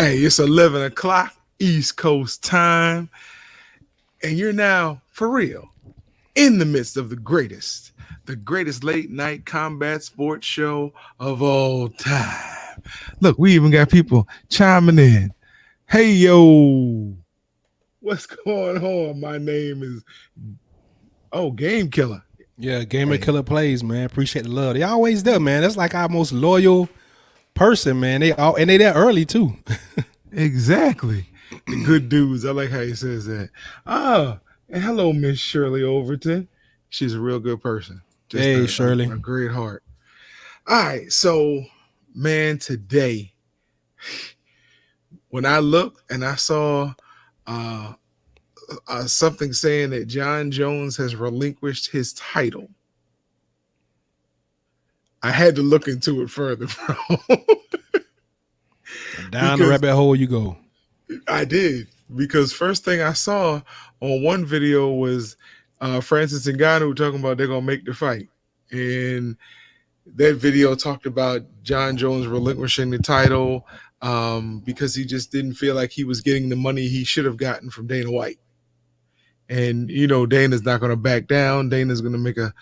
Hey, it's 11 o'clock East Coast time, and you're now, for real, in the midst of the greatest late night combat sports show of all time. Look, we even got people chiming in. Hey, yo, what's going on? My name is, Game Killer. Yeah, Gamer Hey, Killer Plays, man. Appreciate the love. They always there, man. That's like our most loyal person, man. They there early too. exactly. The good dudes. I like how he says that. And hello, Miss Shirley Overton. She's a real good person. Just Hey, Shirley. a great heart. All right. So, man, today, when I looked and I saw uh, something saying that John Jones has relinquished his title, I had to look into it further, bro. Down the because rabbit hole you go. I did. Because first thing I saw on one video was Francis Ngannou talking about they're gonna make the fight, and that video talked about John Jones relinquishing the title because he just didn't feel like he was getting the money he should have gotten from Dana White. And Dana's not going to back down. Dana's going to make a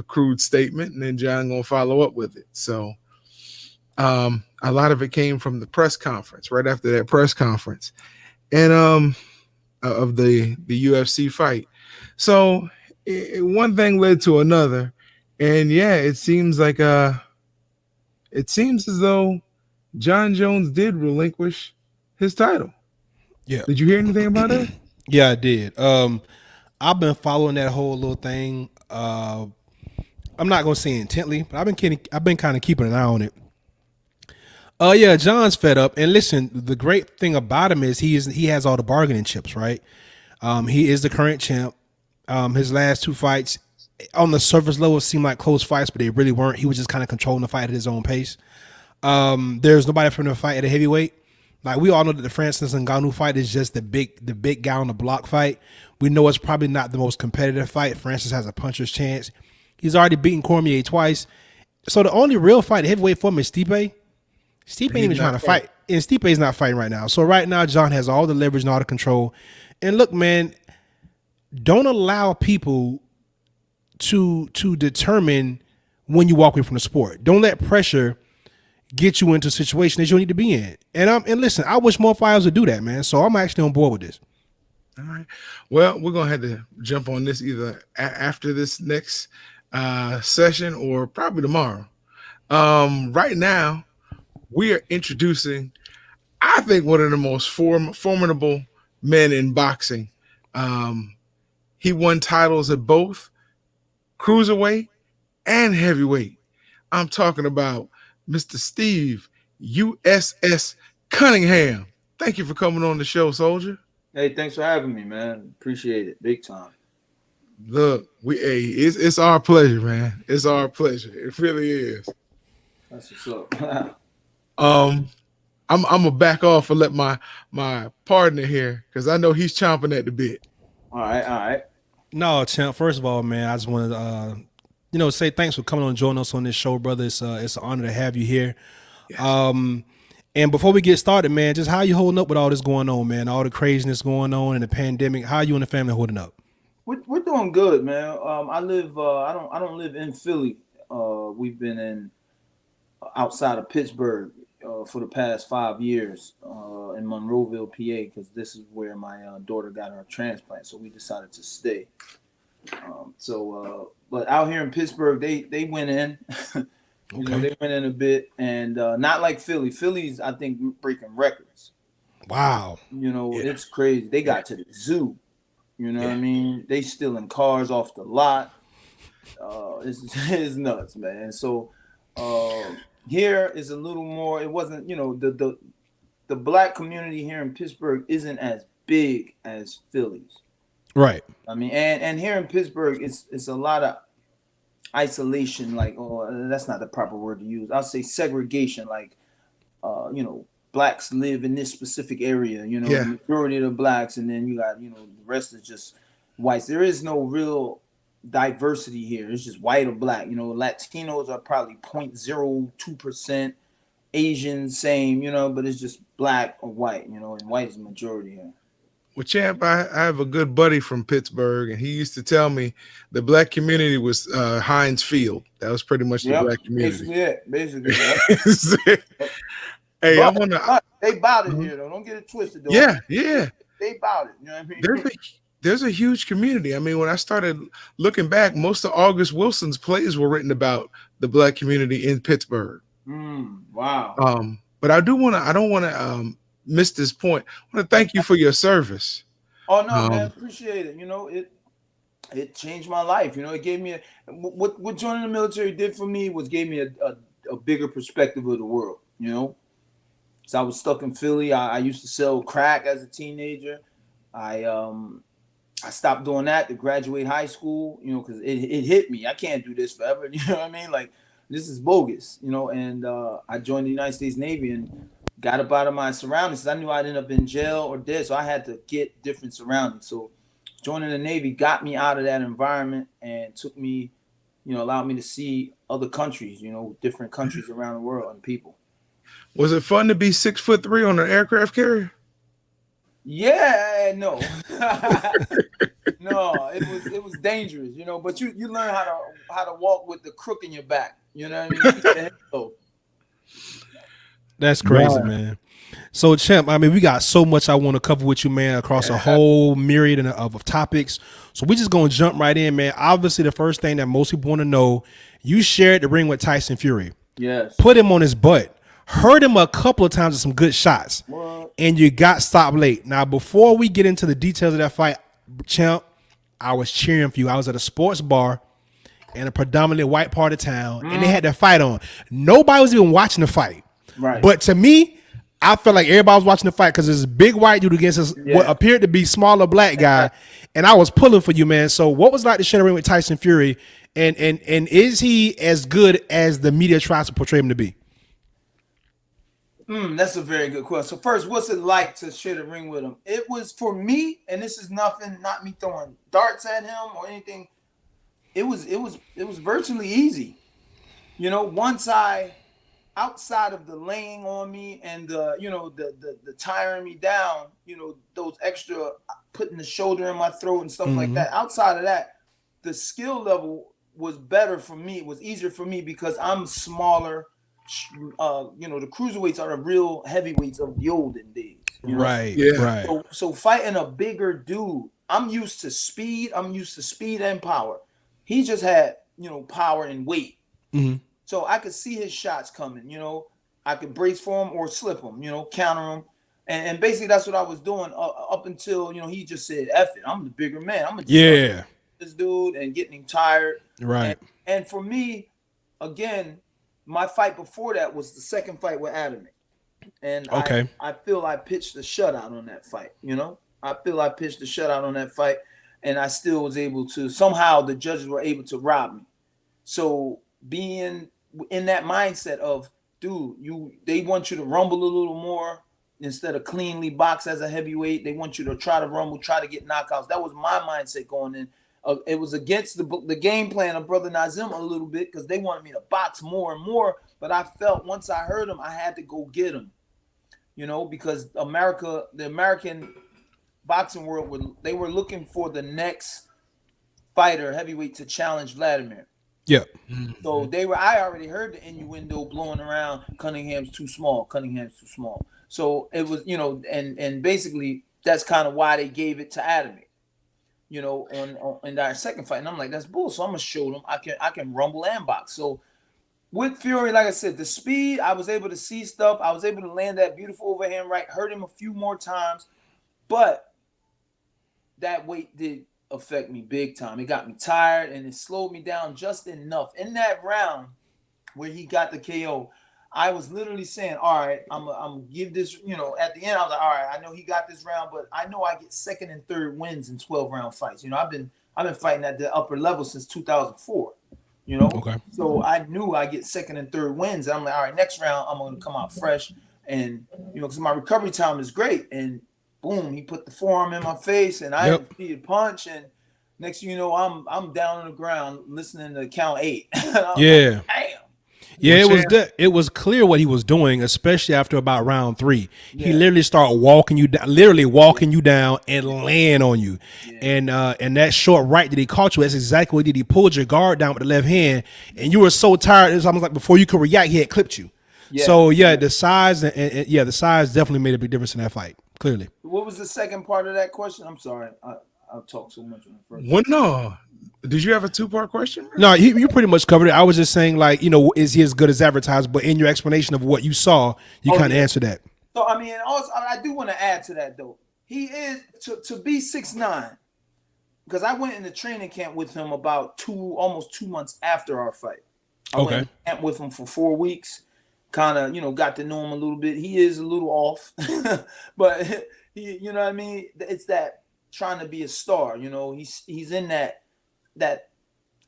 crude statement, and then John going to follow up with it. So a lot of it came from the press conference right after that press conference, and of the UFC fight. So one thing led to another, and yeah, it seems as though John Jones did relinquish his title. Yeah. Did you hear anything about it? Yeah, I did. I've been following that whole little thing. I'm not gonna say intently, but I've been kind of keeping an eye on it. Yeah, John's fed up. And listen, the great thing about him is he has all the bargaining chips, right? He is the current champ. His last two fights on the surface level seemed like close fights, but they really weren't. He was just kind of controlling the fight at his own pace. There's nobody for him to fight at a heavyweight. Like we all know that the Francis Ngannou fight is just the big guy on the block fight. We know it's probably not the most competitive fight. Francis has a puncher's chance. He's already beaten Cormier twice. So the only real fight at heavyweight for him is Stipe. Stipe ain't even trying to fight. And Stipe's not fighting right now. So right now, John has all the leverage and all the control. And look, man, don't allow people to determine when you walk away from the sport. Don't let pressure get you into a situation that you don't need to be in. And listen, I wish more fighters would do that, man. So I'm actually on board with this. All right. Well, we're gonna have to jump on this either after this next session or probably tomorrow. Right now, we are introducing, I think, one of the most formidable men in boxing. He won titles at both cruiserweight and heavyweight. I'm talking about Mr. Steve USS Cunningham. Thank you for coming on the show, soldier. Hey, thanks for having me, man. Appreciate it, big time. Look, it's our pleasure, man. It's our pleasure. It really is. That's what's up. I'm gonna back off and let my partner here because I know he's chomping at the bit. All right. No, champ. First of all, man, I just want to say thanks for coming on and joining us on this show, brother. It's an honor to have you here. Yes. And before we get started, man, just how you holding up with all this going on, man? All the craziness going on and the pandemic. How you and the family holding up? We're doing good, man. I live. I don't live in Philly. We've been in outside of Pittsburgh for the past 5 years in Monroeville, PA, because this is where my daughter got her transplant. So we decided to stay. But out here in Pittsburgh, they went in. They went in a bit, and not like Philly. Philly's, I think, breaking records. Wow. It's crazy. They got to the zoo. You know what I mean? They stealing cars off the lot. It's nuts, man. So here is a little more. It wasn't, the black community here in Pittsburgh isn't as big as Philly's. Right. I mean, and here in Pittsburgh, it's a lot of isolation. Like, that's not the proper word to use. I'll say segregation. Like, blacks live in this specific area. The majority of the blacks, and then you got the rest is just whites. There is no real diversity here. It's just white or black. Latinos are probably 0.02%. Asian, same, but it's just black or white, and white is the majority here. Well, champ, I have a good buddy from Pittsburgh, and he used to tell me the black community was Heinz Field. That was pretty much the Yep, black community. basically it. Basically, yep. Yep. Hey, I But, want to. but they bought it here though. Don't get it twisted though. Yeah, yeah. They bought it. You know what I mean? There's a there's a huge community. I mean, when I started looking back, most of August Wilson's plays were written about the black community in Pittsburgh. Wow. But I don't want to miss this point. I want to thank you for your service. Oh no, man, Um, appreciate it. It changed my life. It gave me what joining the military did for me was gave me a bigger perspective of the world. So I was stuck in Philly. I used to sell crack as a teenager. I stopped doing that to graduate high school, because it hit me. I can't do this forever. You know what I mean? Like, this is bogus, and I joined the United States Navy and got up out of my surroundings. I knew I'd end up in jail or dead, so I had to get different surroundings. So joining the Navy got me out of that environment and took me, allowed me to see other countries, different countries around the world and people. was it fun to be 6'3" on an aircraft carrier? Yeah, no. No, it was dangerous, but you learn how to walk with the crook in your back. You know what I mean? Keep your head low. That's crazy, man. So, Champ, I mean, we got so much I want to cover with you, man, across a whole myriad of topics. So we just going to jump right in, man. Obviously, the first thing that most people want to know, you shared the ring with Tyson Fury. Yes. Put him on his butt. Hurt him a couple of times with some good shots. What? And you got stopped late. Now, before we get into the details of that fight, Champ, I was cheering for you. I was at a sports bar in a predominantly white part of town, and they had that fight on. Nobody was even watching the fight. Right. But to me, I felt like everybody was watching the fight because there's a big white dude against this what appeared to be smaller black guy, and I was pulling for you, man. So what was it like to share the ring with Tyson Fury, and is he as good as the media tries to portray him to be? That's a very good question. So first, what's it like to share the ring with him? It was for me, and this is nothing, not me throwing darts at him or anything. It was virtually easy. Once outside of the laying on me and the tiring me down, those extra putting the shoulder in my throat and stuff like that. Outside of that, the skill level was better for me. It was easier for me because I'm smaller. The cruiserweights are the real heavyweights of the olden days. Right. Yeah. Right. So fighting a bigger dude, I'm used to speed. I'm used to speed and power. He just had, power and weight. So I could see his shots coming, I could brace for him or slip him, counter him. And basically that's what I was doing up until, he just said, F it, I'm the bigger man. I'm this dude and getting him tired. Right. And for me, again, my fight before that was the second fight with Adam. And I feel I pitched a shutout on that fight, I feel I pitched a shutout on that fight, and I still was able to, somehow the judges were able to rob me. So being in that mindset of, dude, they want you to rumble a little more instead of cleanly box as a heavyweight. They want you to try to rumble, try to get knockouts. That was my mindset going in. It was against the game plan of Brother Nazim a little bit because they wanted me to box more and more. But I felt once I heard him, I had to go get him, because the American boxing world, they were looking for the next fighter heavyweight to challenge Vladimir. Yep. So I already heard the innuendo blowing around. Cunningham's too small. So it was, and basically that's kind of why they gave it to Adam. On in our second fight, and I'm like, that's bull. So I'm gonna show them I can rumble and box. So with Fury, like I said, the speed, I was able to see stuff. I was able to land that beautiful overhand right, hurt him a few more times, but that weight did affect me big time. It got me tired and it slowed me down just enough. In that round where he got the KO, I was literally saying, all right, I'm gonna give this, at the end, I was like, all right, I know he got this round, but I know I get second and third wins in 12-round fights. I've been fighting at the upper level since 2004, Okay. So I knew I get second and third wins. And I'm like, all right, next round, I'm going to come out fresh. And, because my recovery time is great. And boom, he put the forearm in my face and I see a punch. And next thing you know, I'm down on the ground listening to count 8. Yeah. Like, damn. Yeah, Well, champ, it was clear what he was doing, especially after about round three. He Yeah, literally started walking you down, literally yeah, walking you down and laying on you. yeah, And that short right that he caught you, that's exactly what he did. He pulled your guard down with the left hand, and you were so tired. It was almost like before you could react, he had clipped you. yeah. So yeah, the size and yeah, the size definitely made a big difference in that fight. Clearly. What was the second part of that question? I'm sorry, I'll talk so much on the first well, one. no. Did you have a two-part question, bro? No, you pretty much covered it. I was just saying, like, is he as good as advertised? But in your explanation of what you saw, you Oh kind of yeah. answered that. So I mean, also I do want to add to that though. He is to be 6'9", because I went into training camp with him about almost 2 months after our fight. I went Okay. in camp with him for 4 weeks. Kind of, got to know him a little bit. He is a little off, but you know what I mean. It's that trying to be a star. He's in that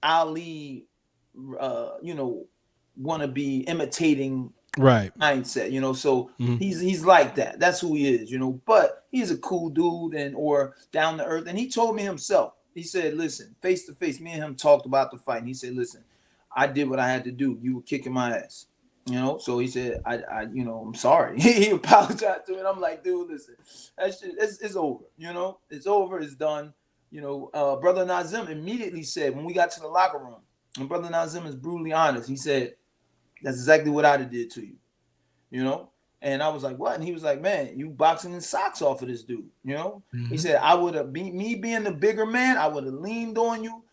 Ali, want to be imitating Right. mindset. So he's like that. That's who he is. But he's a cool dude or down to earth. And he told me himself. He said, "Listen, face to face, me and him talked about the fight. And he said, listen, I did what I had to do. You were kicking my ass." So he said, I'm sorry. He apologized to it. I'm like, dude, listen, that shit, it's over. It's over. It's done. Brother Nazim immediately said when we got to the locker room, and Brother Nazim is brutally honest. He said, "That's exactly what I'd have did to you." And I was like, "What?" And he was like, "Man, you boxing the socks off of this dude." He said, "I would have me being the bigger man. I would have leaned on you,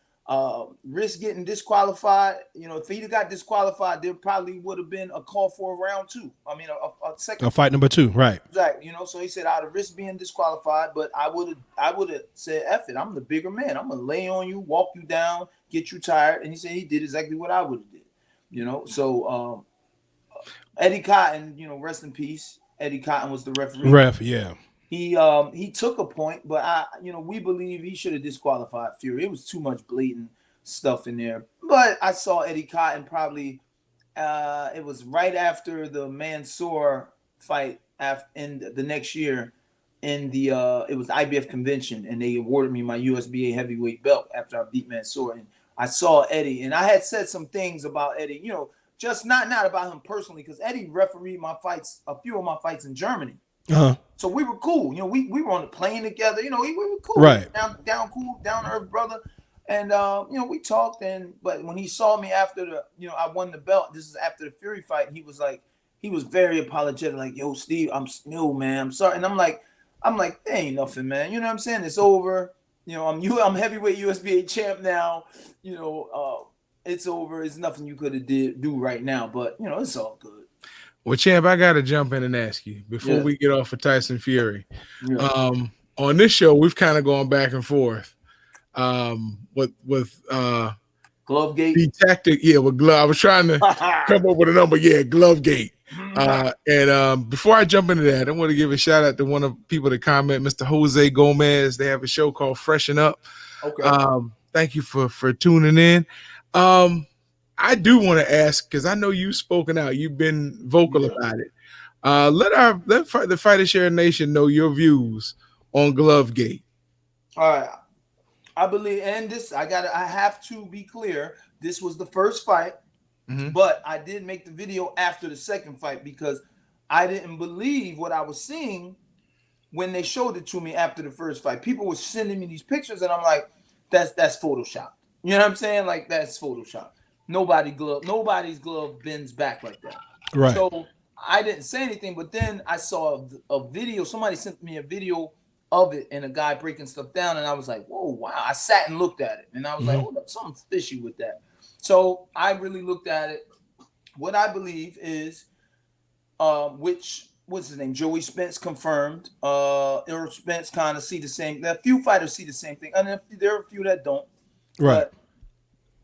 risk getting disqualified. If he'd got disqualified, there probably would have been a call for a round two. I mean, a second Fight number two. Right. exactly. So he said I'd have risked being disqualified, but I would have said, F it. I'm the bigger man. I'm gonna lay on you, walk you down, get you tired." And he said he did exactly what I would have did. So Eddie Cotton, rest in peace. Eddie Cotton was the referee. Ref. Yeah. He took a point, but we believe he should have disqualified Fury. It was too much blatant stuff in there. But I saw Eddie Cotton probably. It was right after the Mansoor fight in the next year. In the it was IBF convention, and they awarded me my USBA heavyweight belt after I beat Mansoor. And I saw Eddie, and I had said some things about Eddie. Just not about him personally, because Eddie refereed my fights, a few of my fights in Germany. Uh-huh. So we were cool. We were on the plane together. We were cool. Right. Down cool, down to earth brother. And we talked. But when he saw me after I won the belt. This is after the Fury fight. And he was very apologetic. Like, "Yo, Steve, man, I'm sorry." And I'm like, "There ain't nothing, man. You know what I'm saying? It's over. I'm heavyweight USBA champ now. It's over. It's nothing you could do right now. But it's all good." Well, champ, I gotta jump in and ask you before we get off of Tyson Fury. Yeah. On this show, we've kind of gone back and forth. With Glovegate. the tactic, with glove. I was trying to come up with a number. Yeah, Glovegate. And before I jump into that, I want to give a shout out to one of the people that comment, Mr. Jose Gomez. They have a show called Freshen Up. Okay. Thank you for tuning in. I do want to ask, because I know you've spoken out, you've been vocal about it. Let the Fighter Share Nation know your views on Glovegate. All right. I believe, and I have to be clear. This was the first fight, but I did make the video after the second fight because I didn't believe what I was seeing when they showed it to me after the first fight. People were sending me these pictures, and I'm like, that's Photoshop. You know what I'm saying? Like, that's Photoshop. Nobody's glove bends back like that. Right. So I didn't say anything, but then I saw a video. Somebody sent me a video of it and a guy breaking stuff down, and I was like, whoa, wow. I sat and looked at it, and I was like, hold up, something's fishy with that. So I really looked at it. What I believe is, what's his name? Joey Spence confirmed. Errol Spence kind of see the same. A few fighters see the same thing, and there are a few that don't. Right.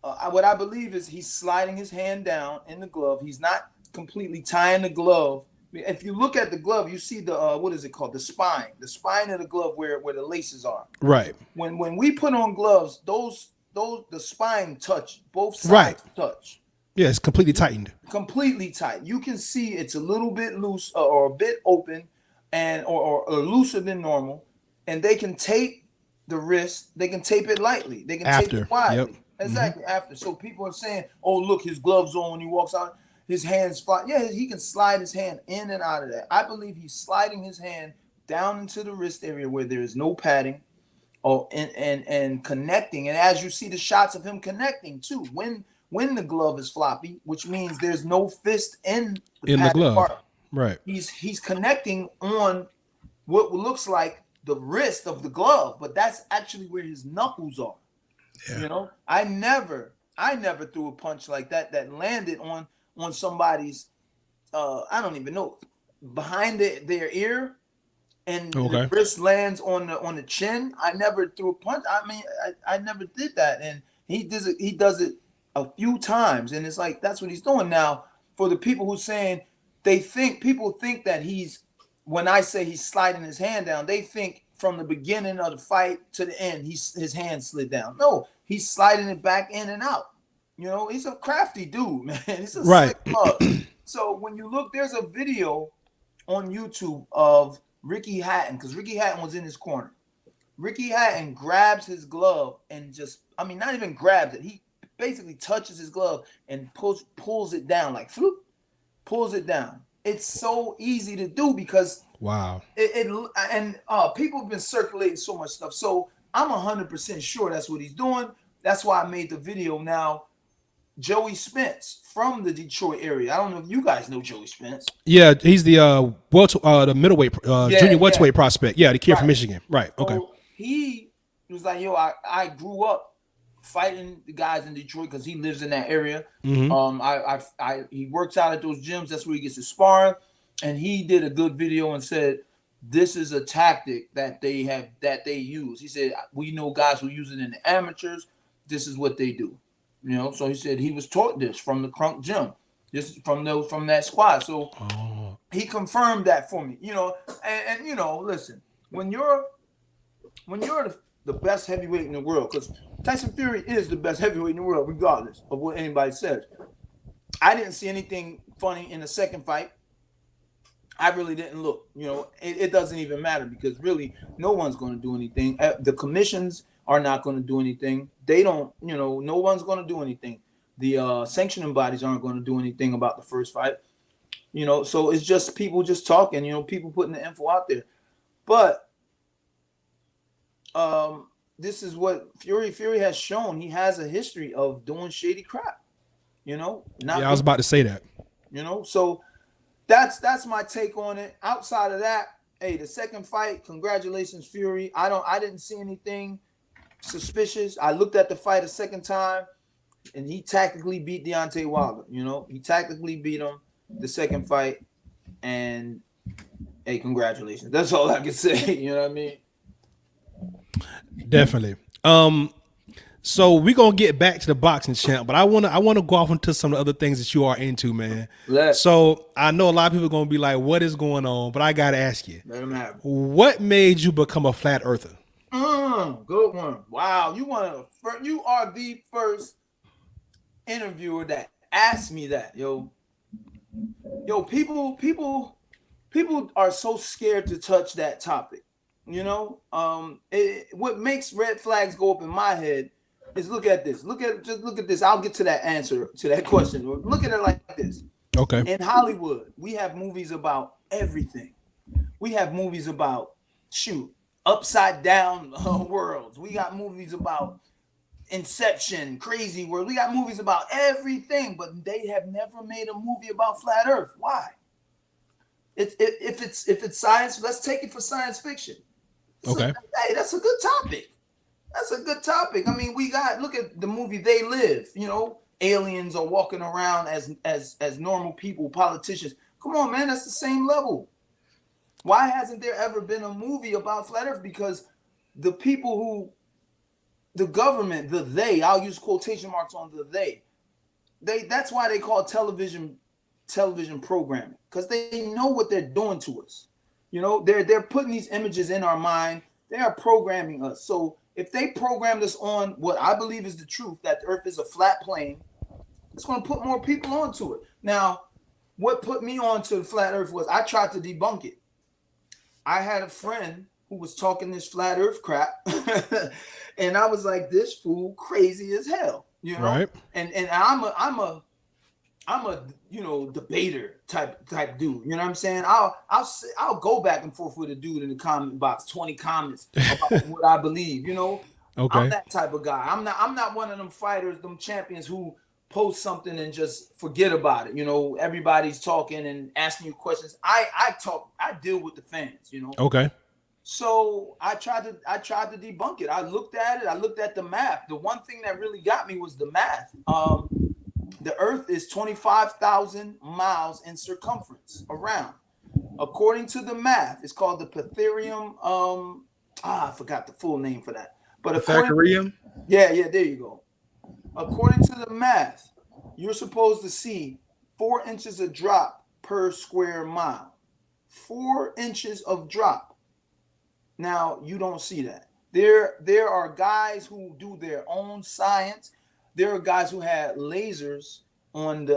But what I believe is he's sliding his hand down in the glove. He's not completely tying the glove. If you look at the glove, you see the what is it called? The spine of the glove where the laces are. Right. When we put on gloves, the spine touch, both sides touch. Yeah, it's completely tightened. Completely tight. You can see it's a little bit loose or a bit open, and or looser than normal. And they can tape the wrist. They can tape it lightly. They can tape it widely. Yep. Exactly after. So people are saying, "Oh, look, his gloves on when he walks out." his hands fly. Yeah, he can slide his hand in and out of that. I believe he's sliding his hand down into the wrist area where there is no padding, and connecting. And as you see the shots of him connecting too, when the glove is floppy, which means there's no fist in the In the padded glove. part, Right. he's connecting on what looks like the wrist of the glove, but that's actually where his knuckles are. Yeah. You know, I never threw a punch like that landed on somebody's I don't even know, behind their ear, and the Okay. wrist lands on the chin. I never threw a punch. I mean, I never did that, and he does it a few times, and it's like that's what he's doing now. For the people who saying people think that when I say he's sliding his hand down, they think from the beginning of the fight to the end his hand slid down. No, he's sliding it back in and out. You know, he's a crafty dude, man. He's a Right. slick mug. So when you look, there's a video on YouTube of Ricky Hatton, because Ricky Hatton was in his corner. Ricky Hatton grabs his glove and not even grabs it. He basically touches his glove and pulls it down, like floop, pulls it down. It's so easy to do because Wow. people have been circulating so much stuff. So I'm 100% sure that's what he's doing. That's why I made the video. Now, Joey Spence from the Detroit area. I don't know if you guys know Joey Spence. Yeah, he's the the middleweight, junior welterweight prospect. Yeah, the kid from Michigan. Right. Okay. So he was like, yo, I grew up fighting the guys in Detroit because he lives in that area. Mm-hmm. He works out at those gyms. That's where he gets his sparring. And he did a good video and said, this is a tactic that they use. He said, we know guys who use it in the amateurs. This is what they do. You know, so he said he was taught this from the Crunk gym. This is from that squad. So he confirmed that for me. You know, and you know, listen, when you're the best heavyweight in the world, because Tyson Fury is the best heavyweight in the world, regardless of what anybody says. I didn't see anything funny in the second fight. I really didn't look. You know, it doesn't even matter because really no one's going to do anything. The commissions are not going to do anything. They don't, you know, no one's going to do anything. The sanctioning bodies aren't going to do anything about the first fight. You know, so it's just people just talking, you know, people putting the info out there. But this is what Fury has shown. He has a history of doing shady crap. You know, I was about to say that. You know, so that's my take on it. Outside of that, hey, the second fight, congratulations, Fury. I didn't see anything suspicious. I looked at the fight a second time, and he tactically beat Deontay Wilder. You know, he tactically beat him the second fight, and hey, congratulations. That's all I can say. You know what I mean? Definitely. So we're gonna get back to the boxing champ, but I wanna go off into some of the other things that you are into, man. So I know a lot of people are gonna be like, what is going on? But I gotta ask you, let him have it. What made you become a flat earther? Good one. Wow, you are the first interviewer that asked me that, yo. People are so scared to touch that topic. You know, what makes red flags go up in my head is look at this. Look at this. I'll get to that answer to that question. Look at it like this. Okay. In Hollywood, we have movies about everything. We have movies about upside down worlds. We got movies about Inception, Crazy World. We got movies about everything, but they have never made a movie about flat Earth. Why? If it's science, let's take it for science fiction. Okay. Hey, that's a good topic. That's a good topic. I mean, look at the movie They Live. You know, aliens are walking around as normal people, politicians. Come on, man, that's the same level. Why hasn't there ever been a movie about flat Earth? Because the people the government, I'll use quotation marks on they, that's why they call television programming, because they know what they're doing to us. You know, they're putting these images in our mind. They are programming us. So if they programmed us on what I believe is the truth, that the Earth is a flat plane, it's going to put more people onto it. Now, what put me onto the flat Earth was I tried to debunk it. I had a friend who was talking this flat Earth crap, and I was like, "This fool crazy as hell," you know. Right. And I'm a I'm a debater type dude. You know what I'm saying? I'll go back and forth with a dude in the comment box, 20 comments about what I believe. I'm Okay. that type of guy. I'm not one of them fighters, them champions who post something and just forget about it. Everybody's talking and asking you questions. I talk. I deal with the fans. Okay. So I tried to debunk it. I looked at it. I looked at the math. The one thing that really got me was the math. The Earth is 25,000 miles in circumference around. According to the math, it's called the Pythagorean. I forgot the full name for that. But Pythagorean. yeah, there you go. According to the math, you're supposed to see 4 inches of drop per square mile. 4 inches of drop. Now you don't see that. There are guys who do their own science. There are guys who had lasers on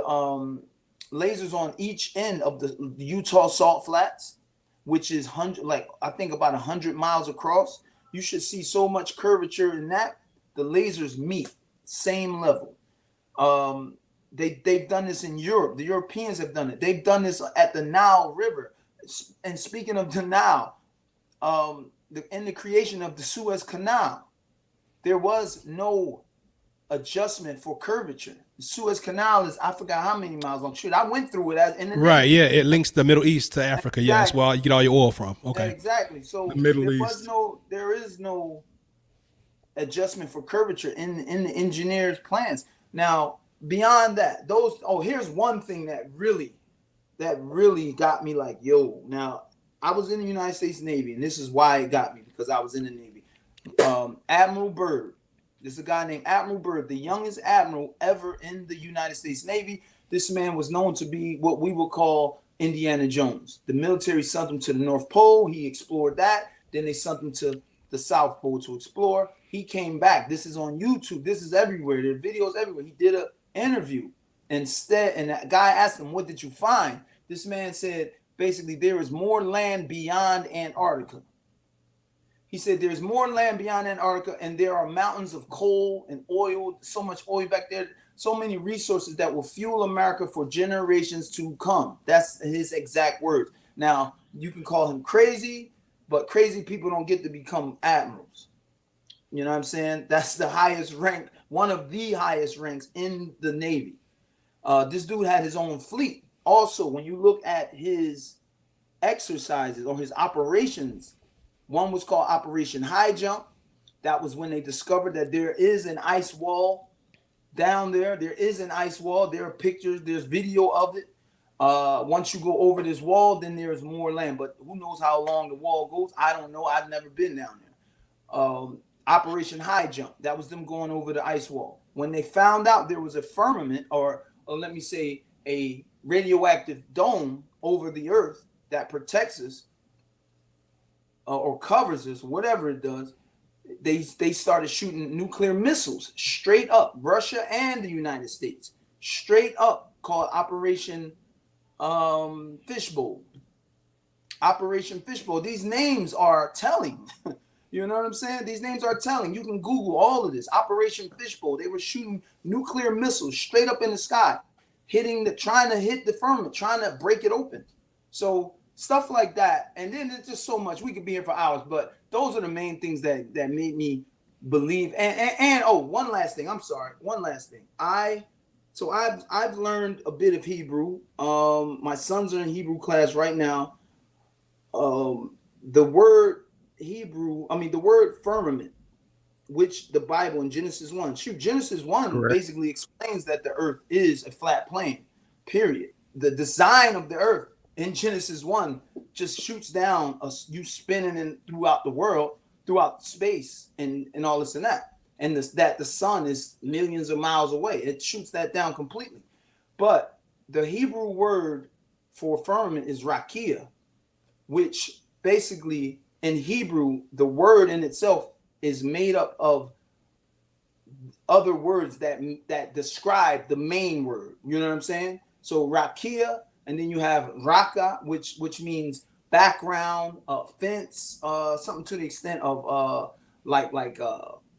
each end of the Utah Salt Flats, which is I think about 100 miles across. You should see so much curvature in that. The lasers meet same level. They've done this in Europe. The Europeans have done it. They've done this at the Nile River. And speaking of the Nile, in the creation of the Suez Canal, there was no adjustment for curvature. The Suez Canal is, I forgot how many miles long. Shoot, I went through it as in the Right. Navy. Yeah. It links the Middle East to Africa. Yeah. That's Exactly. where you get all your oil from. Okay. Exactly. The So Middle East. there is no adjustment for curvature in the engineer's plans. Now, beyond that, here's one thing that really got me like, yo. Now, I was in the United States Navy, and this is why it got me, because I was in the Navy. Admiral Byrd. There's a guy named Admiral Byrd, the youngest admiral ever in the United States Navy. This man was known to be what we would call Indiana Jones. The military sent him to the North Pole. He explored that. Then they sent him to the South Pole to explore. He came back. This is on YouTube. This is everywhere. There are videos everywhere. He did an interview. And that guy asked him, "What did you find?" This man said, basically, there is more land beyond Antarctica. He said there's more land beyond Antarctica, and there are mountains of coal and oil, so much oil back there, so many resources that will fuel America for generations to come. That's his exact words. Now, you can call him crazy, but crazy people don't get to become admirals. You know what I'm saying? That's the highest rank, one of the highest ranks in the Navy. This dude had his own fleet. Also, when you look at his exercises or his operations, one was called Operation High Jump. That was when they discovered that there is an ice wall down there. There is an ice wall. There are pictures. There's video of it. Once you go over this wall, then there's more land. But who knows how long the wall goes? I don't know. I've never been down there. Operation High Jump. That was them going over the ice wall. When they found out there was a firmament, or let me say a radioactive dome over the Earth that protects us, or covers us, whatever it does, they started shooting nuclear missiles straight up. Russia and the United States, straight up, called Operation Fishbowl. Operation Fishbowl. These names are telling. You know what I'm saying? These names are telling. You can Google all of this. Operation Fishbowl. They were shooting nuclear missiles straight up in the sky, trying to hit the firmament, trying to break it open. So stuff like that. And then there's just so much. We could be here for hours, but those are the main things that made me believe. And one last thing. I'm sorry. One last thing. I've learned a bit of Hebrew. My sons are in Hebrew class right now. The word the word firmament, which the Bible in Genesis 1. Genesis 1 Correct. basically explains that the earth is a flat plane. Period. The design of the earth in Genesis 1 just shoots down you spinning throughout the world, throughout space, and all this and that. And that the sun is millions of miles away. It shoots that down completely. But the Hebrew word for firmament is rakia, which basically in Hebrew, the word in itself is made up of other words that describe the main word. You know what I'm saying? So rakia, and then you have raka, which means background, fence, something to the extent of like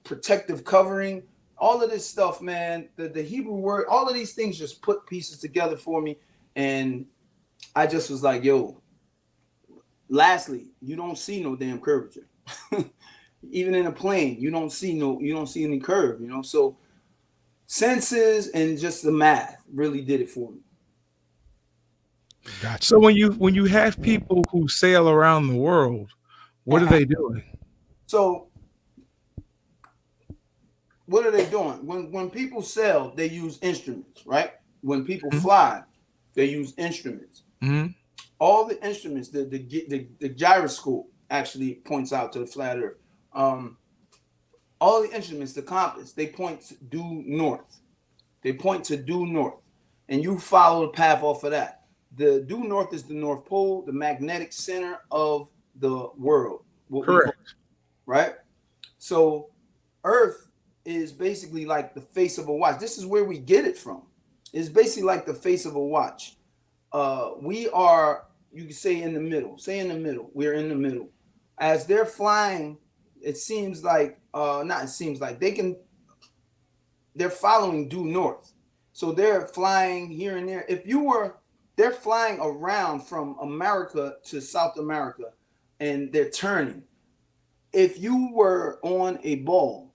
protective covering, all of this stuff, man, the Hebrew word, all of these things just put pieces together for me. And I just was like, yo, lastly, you don't see no damn curvature. Even in a plane, you don't see any curve, you know. So senses and just the math really did it for me. Gotcha. So when you have people who sail around the world, what are they doing? So what are they doing? When people sail, they use instruments, right? When people fly, they use instruments. Mm-hmm. All the instruments, the gyroscope actually points out to the flat Earth. All the instruments, the compass, they point due north. They point to due north, and you follow the path off of that. The due north is the North Pole, the magnetic center of the world. Correct. Right? So Earth is basically like the face of a watch. This is where we get it from. It's basically like the face of a watch. We are, you can say in the middle. Say in the middle. We're in the middle. As they're flying, it seems like, they're following due north. So they're flying here and there. They're flying around from America to South America, and they're turning. If you were on a ball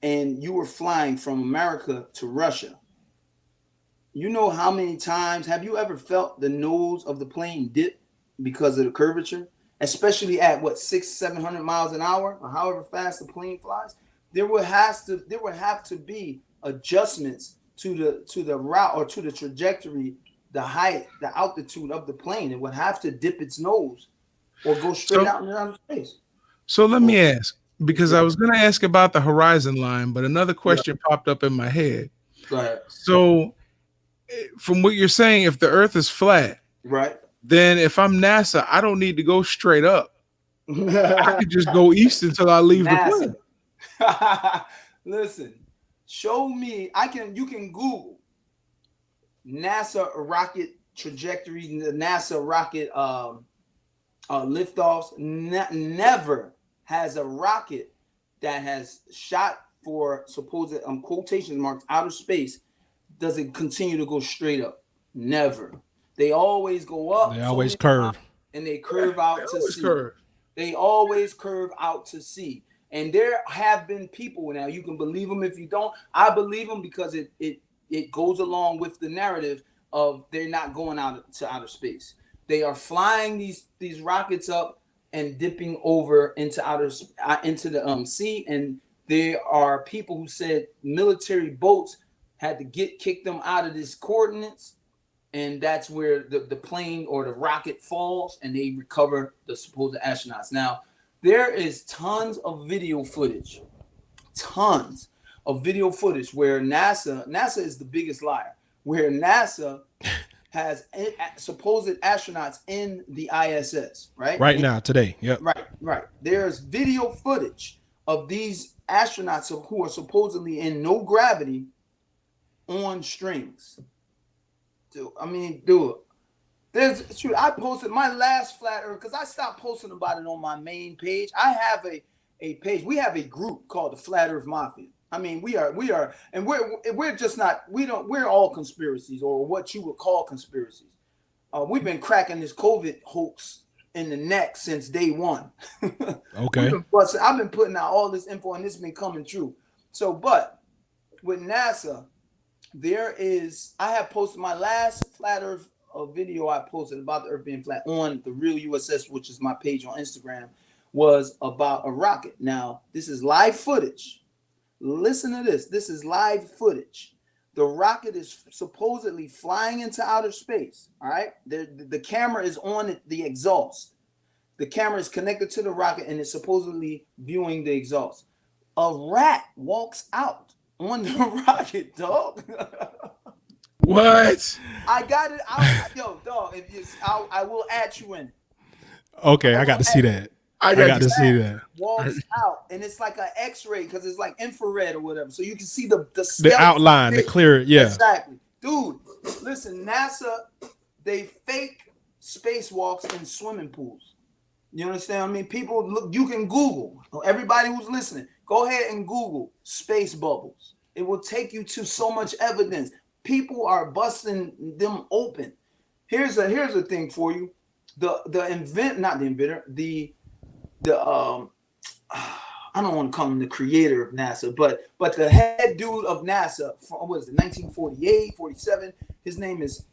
and you were flying from America to Russia, you know how many times have you ever felt the nose of the plane dip because of the curvature? Especially at what, 600-700 miles an hour, or however fast the plane flies. There would have to be adjustments to the route or to the trajectory, the height, the altitude of the plane. It would have to dip its nose or go straight out into outer space. So let me ask, because I was going to ask about the horizon line, but another question popped up in my head. Go ahead. So from what you're saying, if the Earth is flat, Right. then if I'm NASA, I don't need to go straight up. I could just go east until I leave the plane. Listen, show me. You can Google NASA rocket trajectory, the NASA rocket liftoffs. Never has a rocket that has shot for supposed quotation marks outer space doesn't continue to go straight up. Never. They always go up. They always curve. And they curve out to sea. They always curve out to sea. And there have been people, now you can believe them if you don't. I believe them because it goes along with the narrative of they're not going out to outer space. They are flying these rockets up and dipping over into the sea. And there are people who said military boats had to kick them out of these coordinates. And that's where the plane or the rocket falls and they recover the supposed astronauts. Now, there is tons of video footage where NASA is the biggest liar, where NASA has supposed astronauts in the ISS, right? Right now, today. Yep. Right. There's video footage of these astronauts who are supposedly in no gravity on strings. Dude, I posted my last flat earth because I stopped posting about it on my main page. I have a page. We have a group called the Flat Earth Mafia. I mean, we are, and we're just not. We're all conspiracies, or what you would call conspiracies. We've been cracking this COVID hoax in the neck since day one. Okay. I've been putting out all this info, and it's been coming true. So, but with NASA. I have posted my last flat earth video I posted about the earth being flat on the Real USS, which is my page on Instagram, was about a rocket. Now, this is live footage. Listen to this. This is live footage. The rocket is supposedly flying into outer space. All right. The camera is on the exhaust. The camera is connected to the rocket and is supposedly viewing the exhaust. A rat walks out on the rocket, dog. What? I got it. Yo, dog. I will add you in. Okay, I got to see that. I got to see that. Walks out, and it's like an X-ray because it's like infrared or whatever, so you can see the outline, the clear. Yeah, exactly, dude. Listen, NASA, they fake spacewalks in swimming pools. You understand what I mean? People look, you can Google. Everybody who's listening, go ahead and Google space bubbles. It will take you to so much evidence. People are busting them open. Here's a thing for you. Not the inventor, the I don't want to call him the creator of NASA, but the head dude of NASA from, what is it, 1948, 47. His name is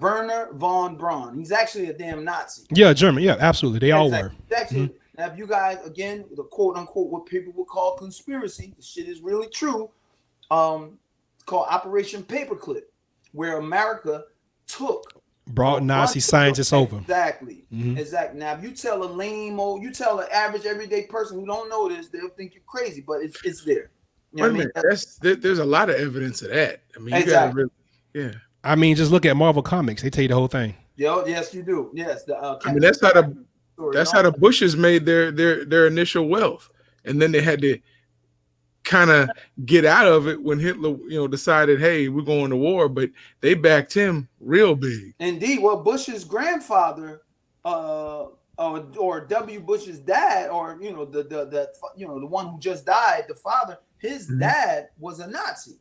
Werner von Braun. He's actually a damn Nazi. Yeah, German. Yeah, absolutely. They all were. Actually, now if you guys, again, the quote unquote what people would call conspiracy, this shit is really true. It's called Operation Paperclip, where America brought Nazi scientists over. Exactly. Exactly. Now, if you tell a lame old, you tell an average everyday person who don't know this, they'll think you're crazy, but it's there. You know Wait a minute. There's a lot of evidence of that. I mean, you gotta really, yeah. I mean, just look at Marvel Comics. They tell you the whole thing. Yes, you do. Yes. I mean, that's how the Bushes made their initial wealth, and then they had to kind of get out of it when Hitler, decided, hey, we're going to war, but they backed him real big. Indeed. Well, Bush's grandfather, or W. Bush's dad, or the one who just died, the father, his dad was a Nazi.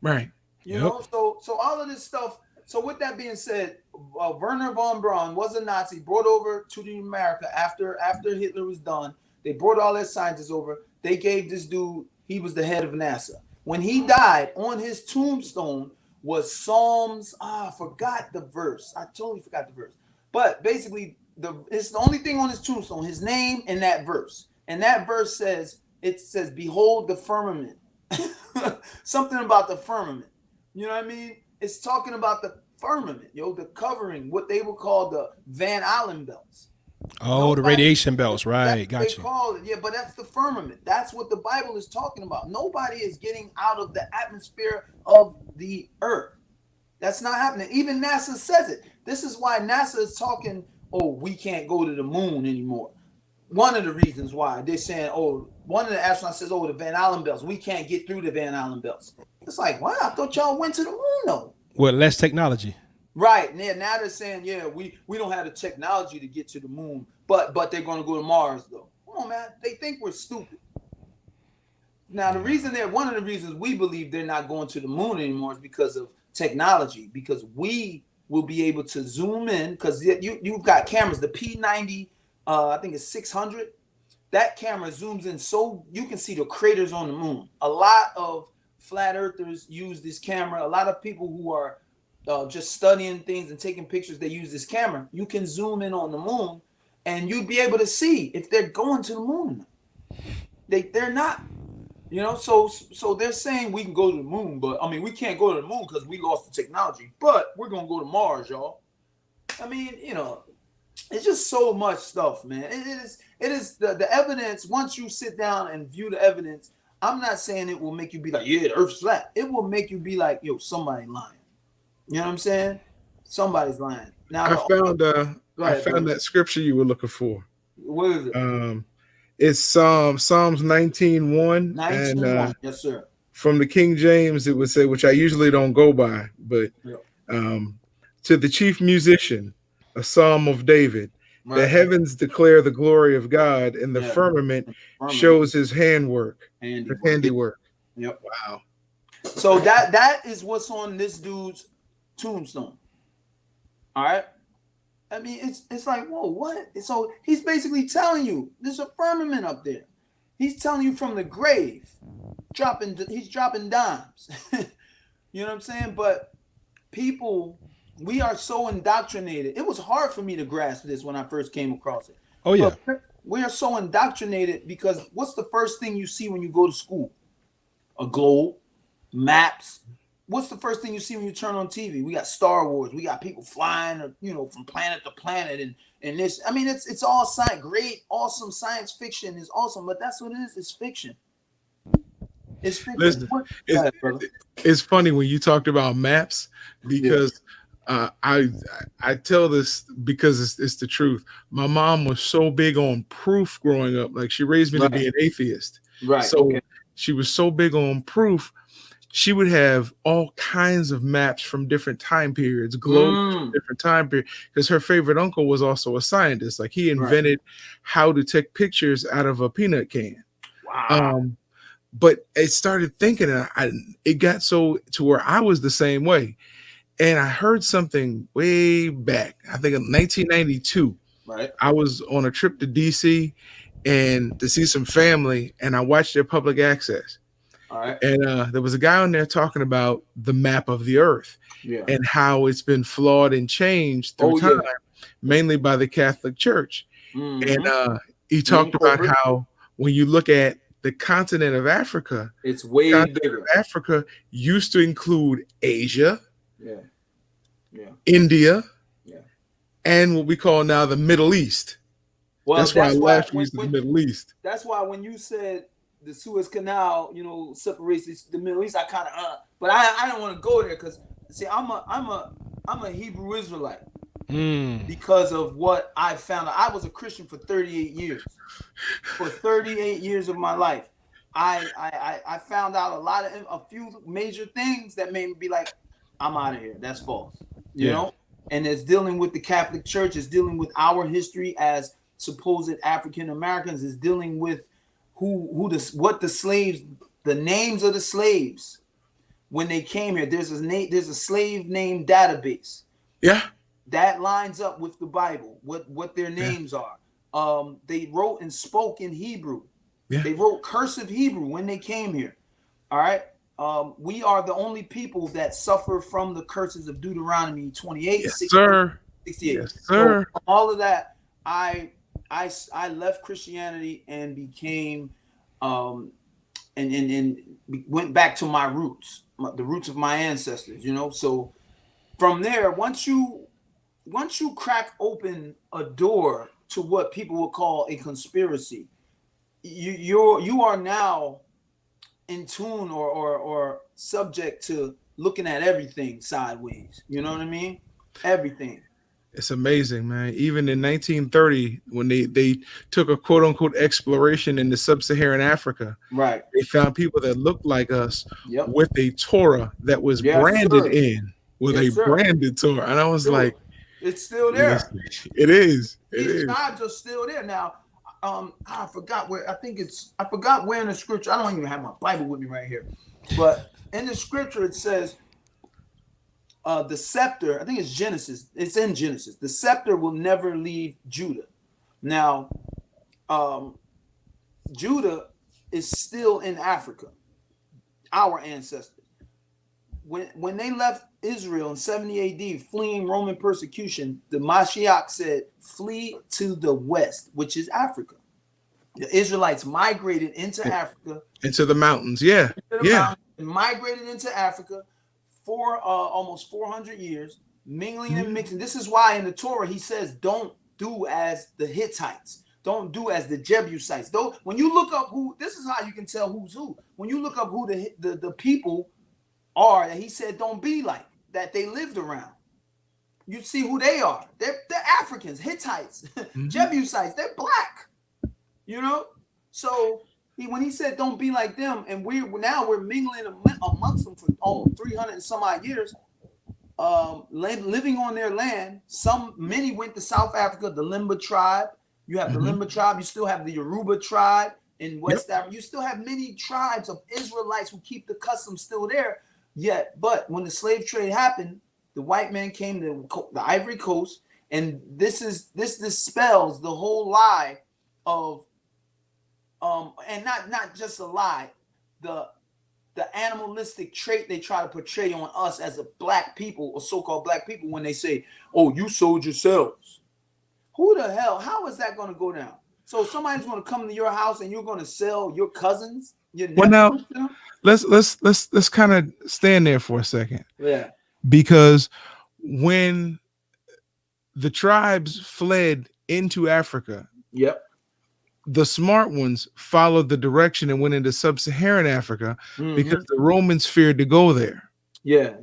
Right. You know, so all of this stuff. So with that being said, Werner von Braun was a Nazi brought over to the America after Hitler was done. They brought all their scientists over. They gave this dude, he was the head of NASA. When he died, on his tombstone was Psalms. I forgot the verse. I totally forgot the verse. But basically, it's the only thing on his tombstone, his name and that verse. And that verse says, behold the firmament. Something about the firmament. You know what I mean? It's talking about the firmament, the covering, what they would call the Van Allen belts. Oh, the radiation belts, right? Gotcha. They call it, but that's the firmament. That's what the Bible is talking about. Nobody is getting out of the atmosphere of the earth. That's not happening. Even NASA says it. This is why NASA is talking, we can't go to the moon anymore. One of the reasons why they're saying, one of the astronauts says, the Van Allen belts, we can't get through the Van Allen belts. It's like, wow, I thought y'all went to the moon though. Well, less technology. Right. Now they're saying, we don't have the technology to get to the moon, but they're going to go to Mars though. Come on, man. They think we're stupid. Now, one of the reasons we believe they're not going to the moon anymore is because of technology, because we will be able to zoom in, because you've got cameras, the P90, I think it's 600. That camera zooms in so you can see the craters on the moon. A lot of flat earthers use this camera. A lot of people who are just studying things and taking pictures, they use this camera. You can zoom in on the moon and you'd be able to see if they're going to the moon. They're not. So they're saying we can go to the moon, but I mean, we can't go to the moon because we lost the technology, but we're going to go to Mars, y'all. I mean, it's just so much stuff, man. It is the evidence. Once you sit down and view the evidence, I'm not saying it will make you be like, the earth's flat. It will make you be like, somebody lying. You know what I'm saying? Somebody's lying. Now I found that scripture you were looking for. What is it? It's Psalms 19:1. 19:1. Yes, sir. From the King James, it would say, which I usually don't go by, but to the chief musician, a psalm of David. Right. The heavens declare the glory of God, and the firmament shows his handiwork. Yep. Wow. So that is what's on this dude's tombstone. All right. I mean, it's like, whoa, what? So he's basically telling you there's a firmament up there. He's telling you from the grave, he's dropping dimes. You know what I'm saying? But people, we are so indoctrinated. It was hard for me to grasp this when I first came across it. Oh, yeah. But we are so indoctrinated because what's the first thing you see when you go to school? A globe, maps. What's the first thing you see when you turn on TV? We got Star Wars. We got people flying, from planet to planet, and this. I mean, it's all science. Great, awesome science fiction is awesome, but that's what it is. It's fiction. It's fiction. Listen, it's funny when you talked about maps because I tell this because it's the truth. My mom was so big on proof growing up. Like she raised me to be an atheist. Right. So she was so big on proof. she would have all kinds of maps from different time periods, globes from Mm, different time periods, because her favorite uncle was also a scientist. Like he right. invented how to take pictures out of a peanut can. Wow. Um, but it started thinking, it got so to where I was the same way. And I heard something way back, I think in 1992. Right. I was on a trip to DC and to see some family, and I watched their public access. All right. And there was a guy on there talking about the map of the earth Yeah. and how it's been flawed and changed through Oh time, yeah. mainly by the Catholic Church. And Mm-hmm. he Main talked about culprit. how when you look at the continent of Africa, It's the way continent bigger. of Africa used to include Asia, Yeah. Yeah. India, Yeah. and what we call now the Middle East. Well, That's why I that's why last we used to the Middle East. that's why when you said the Suez Canal, separates the Middle East, I kind of but I don't want to go there because see, I'm a Hebrew Israelite because of what I found out. I was a Christian for 38 years. For 38 years of my life, I found out a few major things that made me be like, I'm out of here. That's false. You know? And it's dealing with the Catholic Church, it's dealing with our history as supposed African Americans, is dealing with what the slaves, the names of the slaves when they came here. There's a slave name database. Yeah. That lines up with the Bible, what their names are. They wrote and spoke in Hebrew. Yeah. They wrote cursive Hebrew when they came here. All right. We are the only people that suffer from the curses of Deuteronomy 28, Yes, 68. sir. 68. Yes, sir. So all of that, I left Christianity and became and went back to my roots, the roots of my ancestors. So from there, once you crack open a door to what people would call a conspiracy, you are now in tune or subject to looking at everything sideways. You know what I mean? Everything. It's amazing, man. Even in 1930, when they took a quote unquote exploration into sub-Saharan Africa, Right. they found people that looked like us Yep. with a Torah that was Yes, branded sir. in with Yes, a sir. branded Torah. And I was like, it's still there. listen, it is. It These is. tribes are still there. Now, I forgot where in the scripture. I don't even have my Bible with me right here. But in the scripture it says the scepter, I think it's Genesis. It's in Genesis. The scepter will never leave Judah. Now, Judah is still in Africa. Our ancestors. When they left Israel in 70 AD, fleeing Roman persecution, the Mashiach said, flee to the west, which is Africa. The Israelites migrated into Africa. Into the mountains. Yeah. Migrated into Africa for almost 400 years, mingling and mixing. This is why in the Torah he says, don't do as the Hittites. Don't do as the Jebusites. Though when you look up this is how you can tell who's who. When you look up who the people are that he said don't be like, that they lived around, you see who they are. They're Africans, Hittites, Jebusites. They're black. So when he said don't be like them, and we're mingling amongst them for almost 300 and some odd years, living on their land. Many went to South Africa, the Limba tribe. You have the Limba tribe. You still have the Yoruba tribe in West Africa. You still have many tribes of Israelites who keep the customs still there. But when the slave trade happened, the white man came to the Ivory Coast, and this dispels the whole lie of and not just a lie, the animalistic trait they try to portray on us as a black people or so-called black people when they say, "Oh, you sold yourselves." Who the hell? How is that going to go down? So somebody's going to come to your house and you're going to sell your cousins, your nephews? Well, now let's kind of stand there for a second. Yeah. Because when the tribes fled into Africa, yep, the smart ones followed the direction and went into sub-Saharan Africa because the Romans feared to go there. Yeah.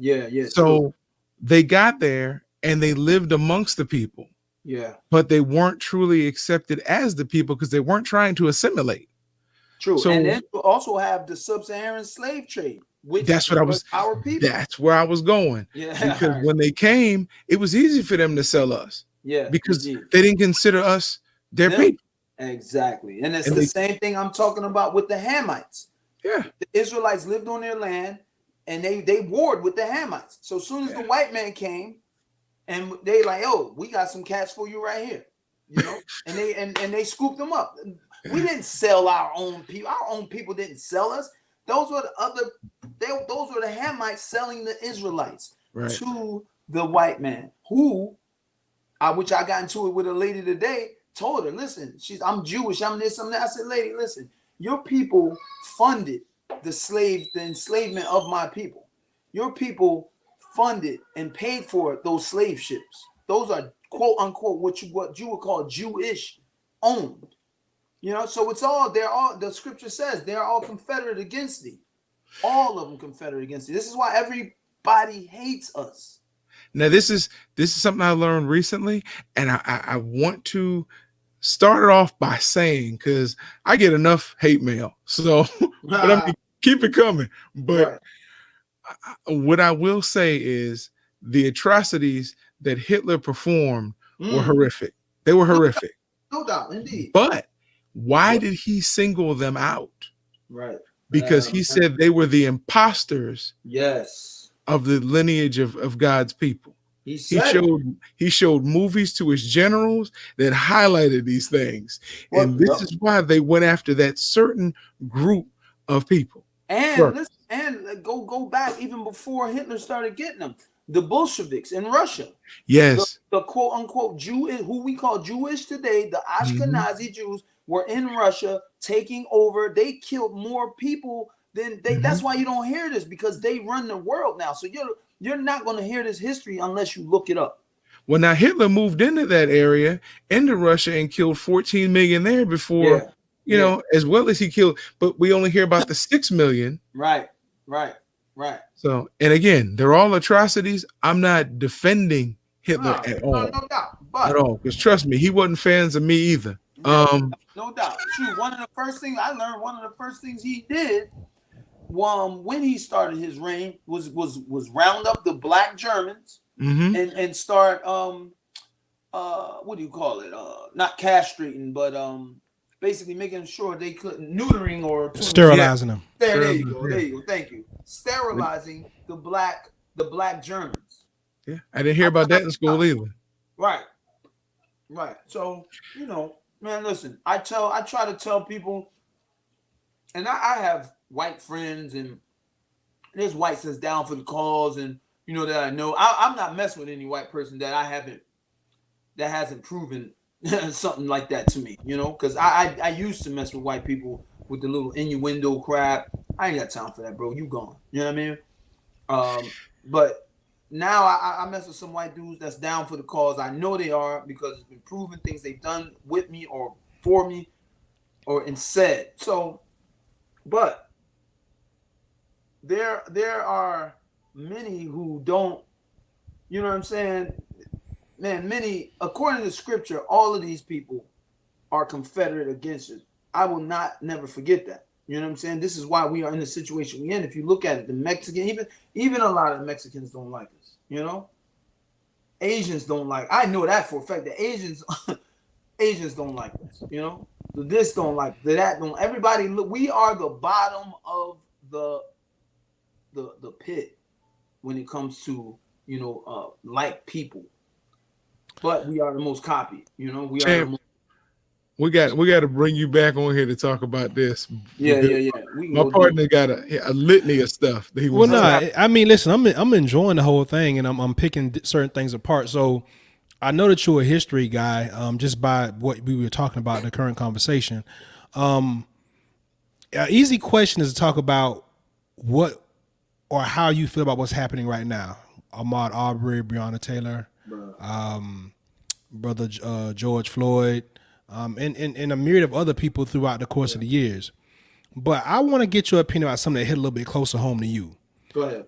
So true. They got there and they lived amongst the people. Yeah. But they weren't truly accepted as the people because they weren't trying to assimilate. True. So, and then you also have the sub-Saharan slave trade. which That's what I was was. our people. That's where I was going. Yeah, Because when they came, it was easy for them to sell us yeah, because indeed. they didn't consider us their Them people. exactly, and it's And the they, same thing I'm talking about with the Hamites. yeah, The Israelites lived on their land, and they warred with the Hamites. So as soon as the yeah, white man came, and they like, oh, we got some cats for you right here, and they scooped them up. We didn't sell our own people. Our own people didn't sell us. Those were the other. Those were the Hamites selling the Israelites right. to the white man, which I got into it with a lady today. Told her, listen, I'm Jewish, I'm this, I'm that. I said, lady, listen, your people funded the enslavement of my people. Your people funded and paid for those slave ships. Those are quote unquote what you would call Jewish owned. So the scripture says they're all confederate against thee. All of them confederate against thee. This is why everybody hates us. Now this is something I learned recently, and I want to start it off by saying, because I get enough hate mail, so but I mean, keep it coming. But Right. what I will say is the atrocities that Hitler performed were Mm. horrific. They were horrific. No doubt, indeed. But why did he single them out? Right. Because he said they were the imposters Yes. of the lineage of God's people. He showed movies to his generals that highlighted these things. Well, and this is why they went after that certain group of people. And listen, and go back even before Hitler started getting them. The Bolsheviks in Russia. Yes. The quote unquote Jew, who we call Jewish today, the Ashkenazi Jews were in Russia taking over. They killed more people than they. That's why you don't hear this, because they run the world now. So you're not going to hear this history unless you look it up. Well, now Hitler moved into that area, into Russia, and killed 14 million there before, as well as he killed, but we only hear about the 6 million. Right. So, and again, they're all atrocities. I'm not defending Hitler at all. No doubt. But at all. Because trust me, he wasn't fans of me either. No doubt. Shoot, one of the first things I learned, one of the first things he did when he started his reign was round up the black Germans and start what do you call it? Not castrating, but basically making sure they couldn't neutering or sterilizing them. There you go. Thank you. Sterilizing the black Germans. Yeah, I didn't hear about that in school either. Right. So man, listen. I try to tell people, and I have white friends, and there's whites that's down for the cause, and that I know. I'm not messing with any white person that hasn't proven something like that to me, because I used to mess with white people with the little innuendo crap. I ain't got time for that, bro. You gone. You know what I mean? But now I mess with some white dudes that's down for the cause. I know they are, because it's been proven things they've done with me or for me or said. So, but there are many who don't, you know what I'm saying? Man, many, according to scripture, all of these people are confederate against us. I will never forget that. You know what I'm saying? This is why we are in the situation we're in. If you look at it, the Mexican, even a lot of Mexicans don't like us, Asians don't like, I know that for a fact, that Asians don't like us, this don't like, that don't, everybody, look, we are the bottom of the pit when it comes to, like people. But we are the most copied, we are the most. We got to bring you back on here to talk about this. Yeah. My partner got a litty of stuff that he wants. I mean, listen, I'm enjoying the whole thing, and I'm picking certain things apart. So I know that you're a history guy, just by what we were talking about in the current conversation. An easy question is to talk about what or how you feel about what's happening right now. Ahmaud Arbery, Breonna Taylor, brother George Floyd, and a myriad of other people throughout the course of the years. But I want to get your opinion about something that hit a little bit closer home to you. Go ahead.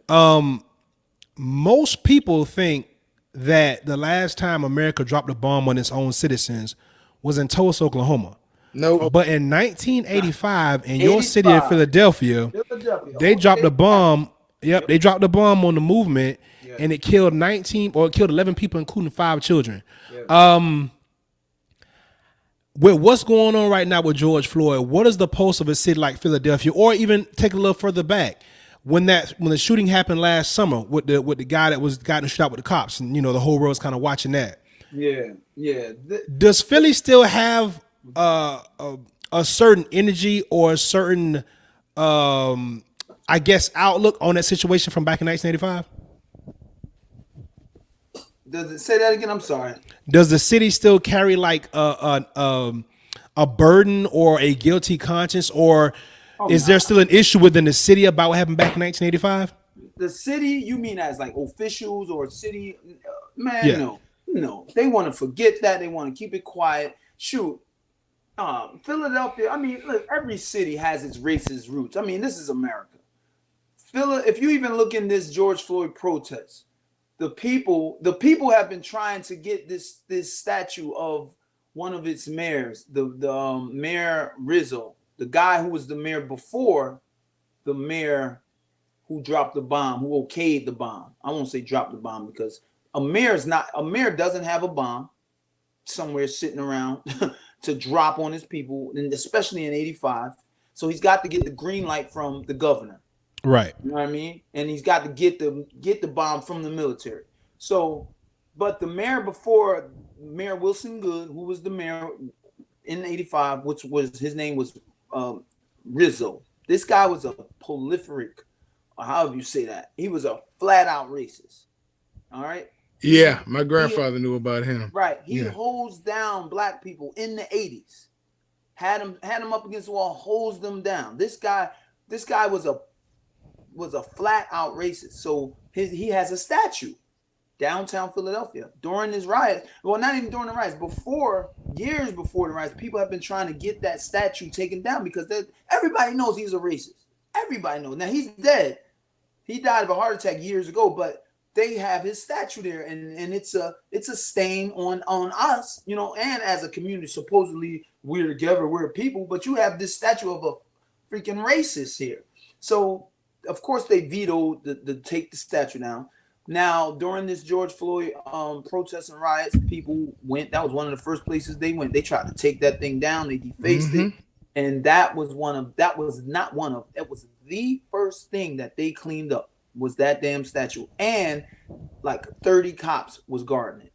Most people think that the last time America dropped a bomb on its own citizens was in Tulsa, Oklahoma. Nope. But in 1985, in your city of 85. Philadelphia, Philadelphia. they dropped a bomb. Yep, Yep. they dropped a bomb on the movement, Yeah. and it killed 19 or it killed 11 people, including 5 children. Yeah. With what's going on right now with George Floyd, what is the pulse of a city like Philadelphia, or even take a little further back when the shooting happened last summer with the guy that was gotten shot with the cops, and the whole world's kind of watching that. Yeah. Yeah. Does Philly still have a certain energy or a certain, I guess, outlook on that situation from back in 1985? Does it say that again? I'm sorry. Does the city still carry like a burden or a guilty conscience, or is there still an issue within the city about what happened back in 1985? The city, you mean as like officials or city? Man, Yeah. no. They want to forget that. They want to keep it quiet. Shoot, Philadelphia. I mean, look, every city has its racist roots. I mean, this is America. If you even look in this George Floyd protest, the people have been trying to get this statue of one of its mayors, the Mayor Rizzo, the guy who was the mayor before the mayor who dropped the bomb, who okayed the bomb. I won't say dropped the bomb because a mayor doesn't have a bomb somewhere sitting around to drop on his people, and especially in 85. So he's got to get the green light from the governor. Right. You know what I mean? And he's got to get the bomb from the military. So, but the mayor before, Mayor Wilson Good, who was the mayor in 85, which was his name was Rizzo. This guy was a prolific, or however you say that. He was a flat out racist. All right. Yeah, my grandfather knew about him. Right. He holds down black people in the 80s. Had him up against the wall, holds them down. This guy was a flat out racist. So he has a statue downtown Philadelphia during his riots. Well, not even during the riots, years before the riots, people have been trying to get that statue taken down because everybody knows he's a racist. Everybody knows. Now he's dead. He died of a heart attack years ago, but they have his statue there, and it's a stain on us, and as a community, supposedly we're together, we're people, but you have this statue of a freaking racist here. So of course they vetoed the take the statue down. Now during this George Floyd protests and riots, people went. That was one of the first places they went. They tried to take that thing down. They defaced it, and that was the first thing that they cleaned up was that damn statue, and like 30 cops was guarding it.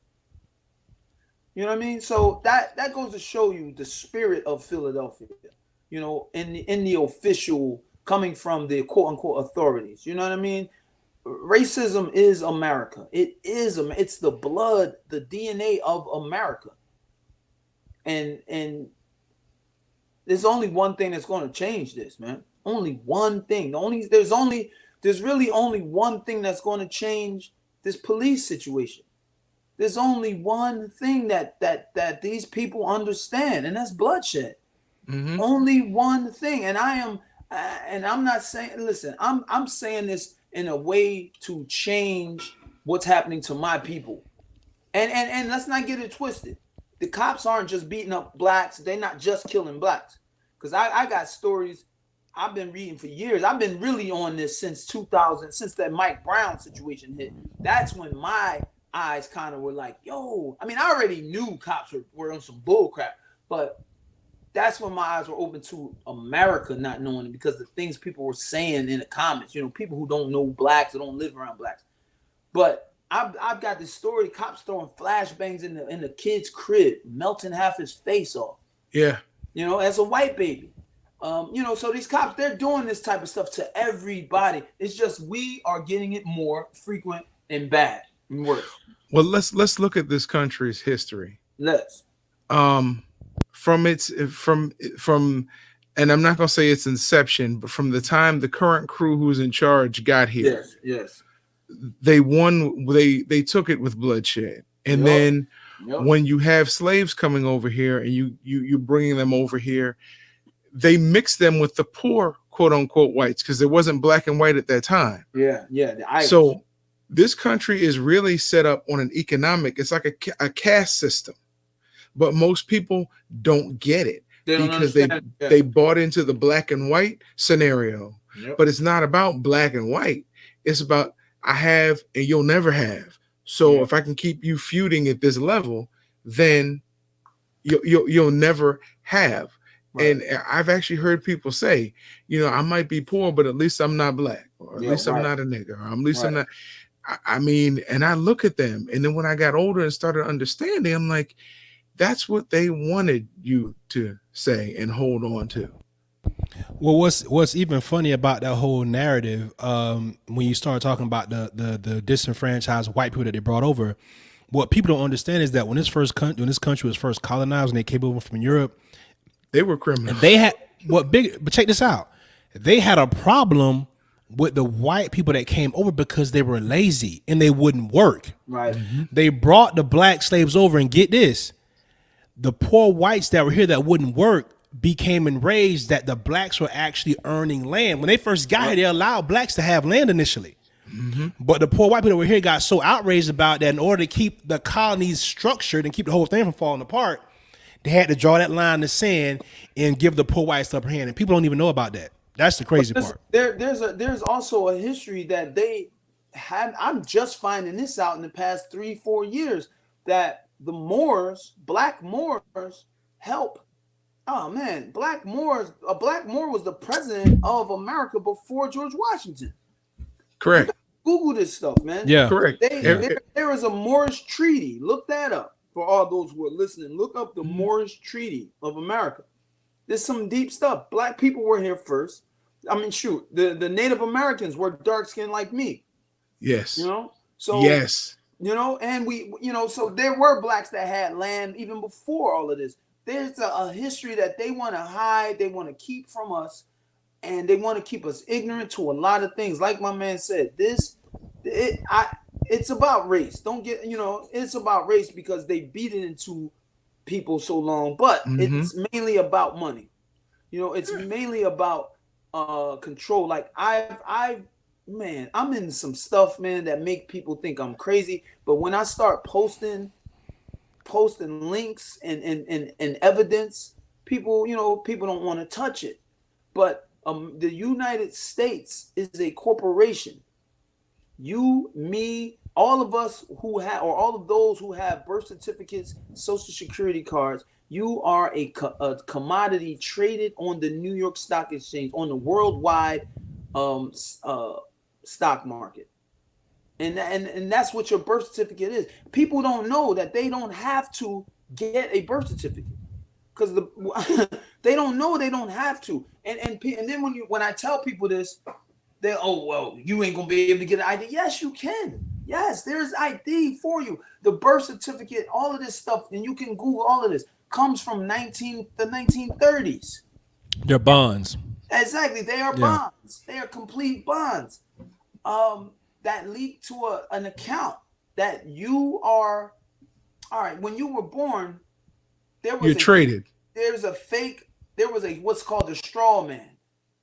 You know what I mean? So that goes to show you the spirit of Philadelphia. In the official, coming from the quote unquote authorities. You know what I mean? Racism is America. It's the blood, the DNA of America. And there's only one thing that's going to change this, man. Only one thing. There's really only one thing that's going to change this police situation. There's only one thing that these people understand, and that's bloodshed. Only one thing. And I'm not saying, listen, I'm saying this in a way to change what's happening to my people. And let's not get it twisted. The cops aren't just beating up blacks. They're not just killing blacks. Because I got stories I've been reading for years. I've been really on this since 2000, since that Mike Brown situation hit. That's when my eyes kind of were like, yo. I mean, I already knew cops were on some bull crap, but that's when my eyes were open to America not knowing it because the things people were saying in the comments, people who don't know blacks or don't live around blacks. But I've got this story, cops throwing flashbangs in the kid's crib, melting half his face off. Yeah. As a white baby. So these cops, they're doing this type of stuff to everybody. It's just we are getting it more frequent and bad and worse. Well, let's look at this country's history. Let's. From and I'm not gonna say its inception, but from the time the current crew who's in charge got here, yes, they took it with bloodshed, and then when you have slaves coming over here and you bringing them over here, they mix them with the poor quote unquote whites because there wasn't black and white at that time. So this country is really set up on an economic. It's like a caste system. But most people don't get it. They don't because understand. Yeah. they bought into the black and white scenario. Yep. But it's not about black and white. It's about I have and you'll never have. So Yeah. if I can keep you feuding at this level, then you'll never have. Right. And I've actually heard people say, I might be poor, but at least I'm not black, or at Yeah. least I'm Right. not a nigger, or at least I'm Right. not. I mean, and I look at them, and then when I got older and started understanding, I'm like, that's what they wanted you to say and hold on to. Well, what's even funny about that whole narrative, when you start talking about the disenfranchised white people that they brought over, what people don't understand is that when this country was first colonized and they came over from Europe, They were criminals. they had but check this out, they had a problem with the white people that came over because they were lazy and they wouldn't work. Right. They brought the black slaves over, and get this, the poor whites that were here that wouldn't work became enraged that the blacks were actually earning land. When they first got here, they allowed blacks to have land initially. But the poor white people over here got so outraged about that, in order to keep the colonies structured and keep the whole thing from falling apart, they had to draw that line in the sand and give the poor whites the upper hand. And people don't even know about that. That's the crazy part. There's also a history that they had. I'm just finding this out in the past 3-4 years that the Moors, black Moors, help. Oh man, a black Moor was the president of America before George Washington. Correct. Google this stuff, man. Yeah. Correct. There is a Moorish treaty. Look that up for all those who are listening. Look up the Moorish Treaty of America. There's some deep stuff. Black people were here first. I mean, shoot, the Native Americans were dark skinned like me. Yes. So yes. And so there were blacks that had land even before all of this. There's a history that they want to hide, they want to keep from us, and they want to keep us ignorant to a lot of things. Like my man said, it's about race. Don't get, it's about race because they beat it into people so long, but it's mainly about money. It's mainly about control. Like I'm in some stuff, man, that make people think I'm crazy. But when I start posting links and evidence, people don't want to touch it. But the United States is a corporation. You, me, all of us who have, or all of those who have birth certificates, social security cards, you are a commodity traded on the New York Stock Exchange, on the worldwide stock market. And that's what your birth certificate is. People don't know that they don't have to get a birth certificate because they don't know they don't have to. And then when I tell people this, they you ain't gonna be able to get an ID. Yes, you can. Yes, there's ID for you. The birth certificate, all of this stuff, and you can Google all of this, comes from the 1930s. They're bonds. Exactly, they are bonds. They are complete bonds. That lead to an account that you are. All right, when you were born, you're traded. There was what's called a straw man.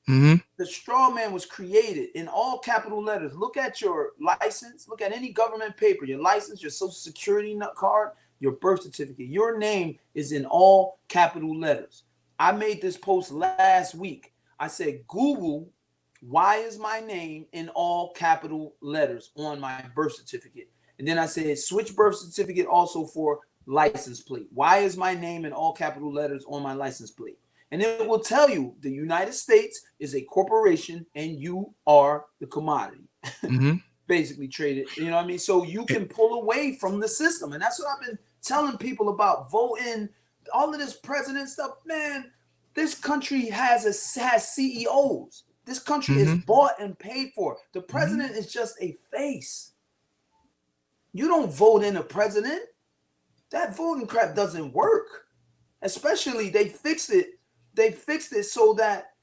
The straw man was created in all capital letters. Look at your license. Look at any government paper. Your license, your social security card, your birth certificate. Your name is in all capital letters. I made this post last week. I said, Google, why is my name in all capital letters on my birth certificate? And then I said, switch birth certificate also for license plate. Why is my name in all capital letters on my license plate? And it will tell you the United States is a corporation and you are the commodity. Basically traded. You know what I mean? So you can pull away from the system. And that's what I've been telling people about voting, all of this president stuff. Man, this country has CEOs. This country is bought and paid for. The president is just a face. You don't vote in a president. That voting crap doesn't work. Especially they fixed it so that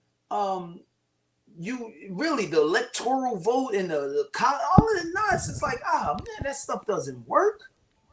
you really, the electoral vote and all of the nonsense, like, man, that stuff doesn't work.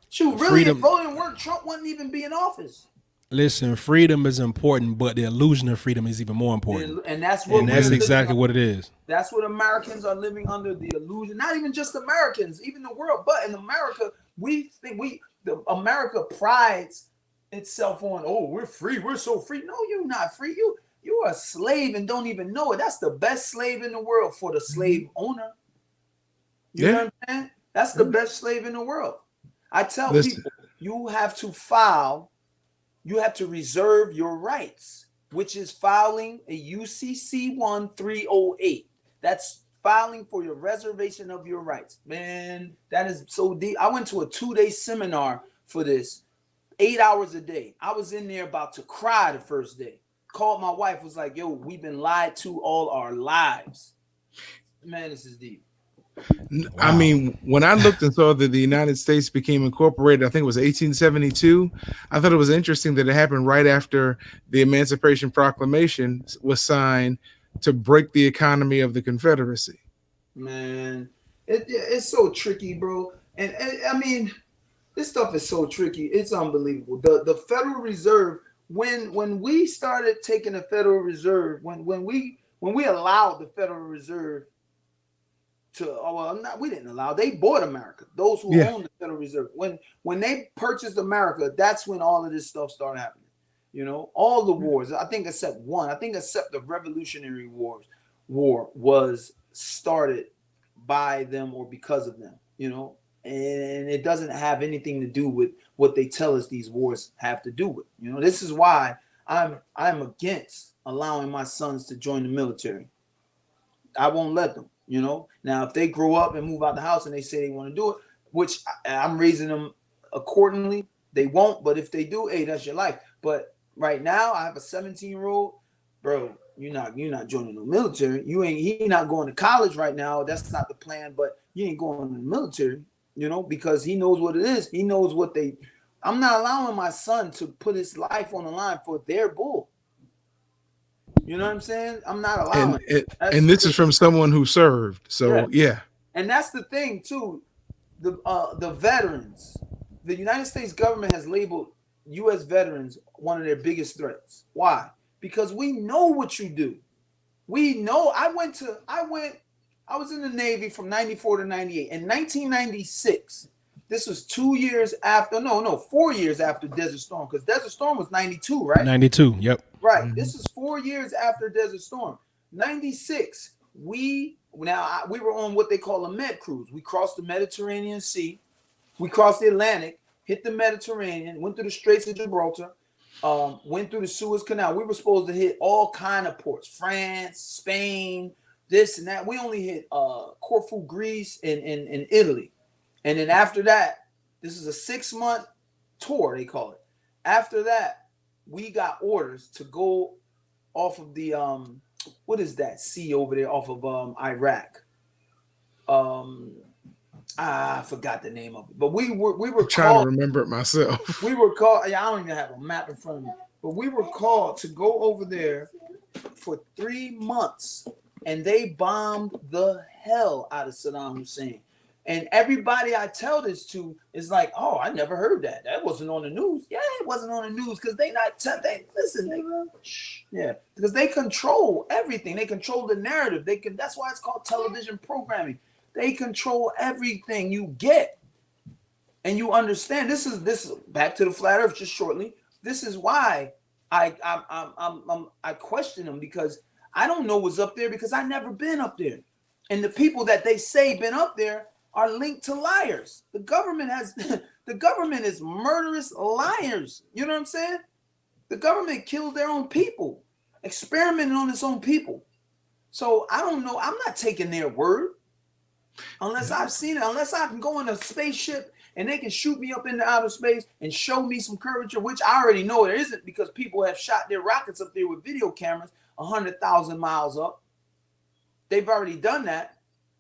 Shoot, really, if voting worked, Trump wouldn't even be in office. Listen, freedom is important, but the illusion of freedom is even more important. And that's exactly what it is. That's what Americans are living under, the illusion. Not even just Americans, even the world. But in America, we think America prides itself on, oh, we're free, we're so free. No, you're not free. You're a slave and don't even know it. That's the best slave in the world for the slave owner. You know Yeah. what I'm saying? That's the best slave in the world. I tell Listen, people, you have to file, you have to reserve your rights, which is filing a UCC 1308. That's filing for your reservation of your rights. Man, that is so deep. I went to a 2-day seminar for this, 8 hours a day. I was in there about to cry the first day. Called my wife, was like, yo, we've been lied to all our lives. Man, this is deep. I mean, when I looked and saw that the United States became incorporated, I think it was 1872. I thought it was interesting that it happened right after the Emancipation Proclamation was signed to break the economy of the Confederacy. Man, it's so tricky, bro. And I mean, this stuff is so tricky. It's unbelievable. The Federal Reserve, when we started taking the Federal Reserve, when we allowed the Federal Reserve to, we didn't allow. They bought America. Those who own the Federal Reserve, when they purchased America, that's when all of this stuff started happening. You know, all the wars. I think except one. I think except the Revolutionary War was started by them or because of them. You know, and it doesn't have anything to do with what they tell us these wars have to do with. You know, this is why I'm against allowing my sons to join the military. I won't let them. You know, now if they grow up and move out the house and they say they want to do it, which I'm raising them accordingly, they won't. But if they do, hey, that's your life. But right now, I have a 17-year-old, bro. You're not joining the military. He not going to college right now. That's not the plan. But you ain't going to the military, you know, because he knows what it is. He knows what they. I'm not allowing my son to put his life on the line for their bull. You know what I'm saying? I'm not allowing it. And this is from someone who served. So yeah. And that's the thing too. The veterans, the United States government has labeled U.S. veterans one of their biggest threats. Why? Because we know what you do. We know. I was in the Navy from 94 to 98. In 1996, this was 2 years after, 4 years after Desert Storm, because Desert Storm was 92, right? 92, yep. Right. This is 4 years after Desert Storm. 96, we were on what they call a med cruise. We crossed the Mediterranean Sea. We crossed the Atlantic, hit the Mediterranean, went through the Straits of Gibraltar, went through the Suez Canal. We were supposed to hit all kind of ports, France, Spain, this and that. We only hit Corfu, Greece, and Italy. And then after that, this is a 6-month tour, they call it. After that, we got orders to go off of the what is that sea over there off of Iraq? I forgot the name of it, but we were trying to remember it myself. We were called. I don't even have a map in front of me, but we were called to go over there for 3 months, and they bombed the hell out of Saddam Hussein. And everybody I tell this to is like, oh, I never heard that. That wasn't on the news. Yeah, it wasn't on the news because because they control everything. They control the narrative. That's why it's called television programming. They control everything you get. And you understand. This is back to the flat earth just shortly. This is why I question them, because I don't know what's up there because I never been up there. And the people that they say been up there are linked to liars. The government is murderous liars. You know what I'm saying? The government kills their own people, experimenting on its own people. So I don't know. I'm not taking their word unless I've seen it, unless I can go in a spaceship and they can shoot me up into outer space and show me some curvature, which I already know there isn't because people have shot their rockets up there with video cameras 100,000 miles up. They've already done that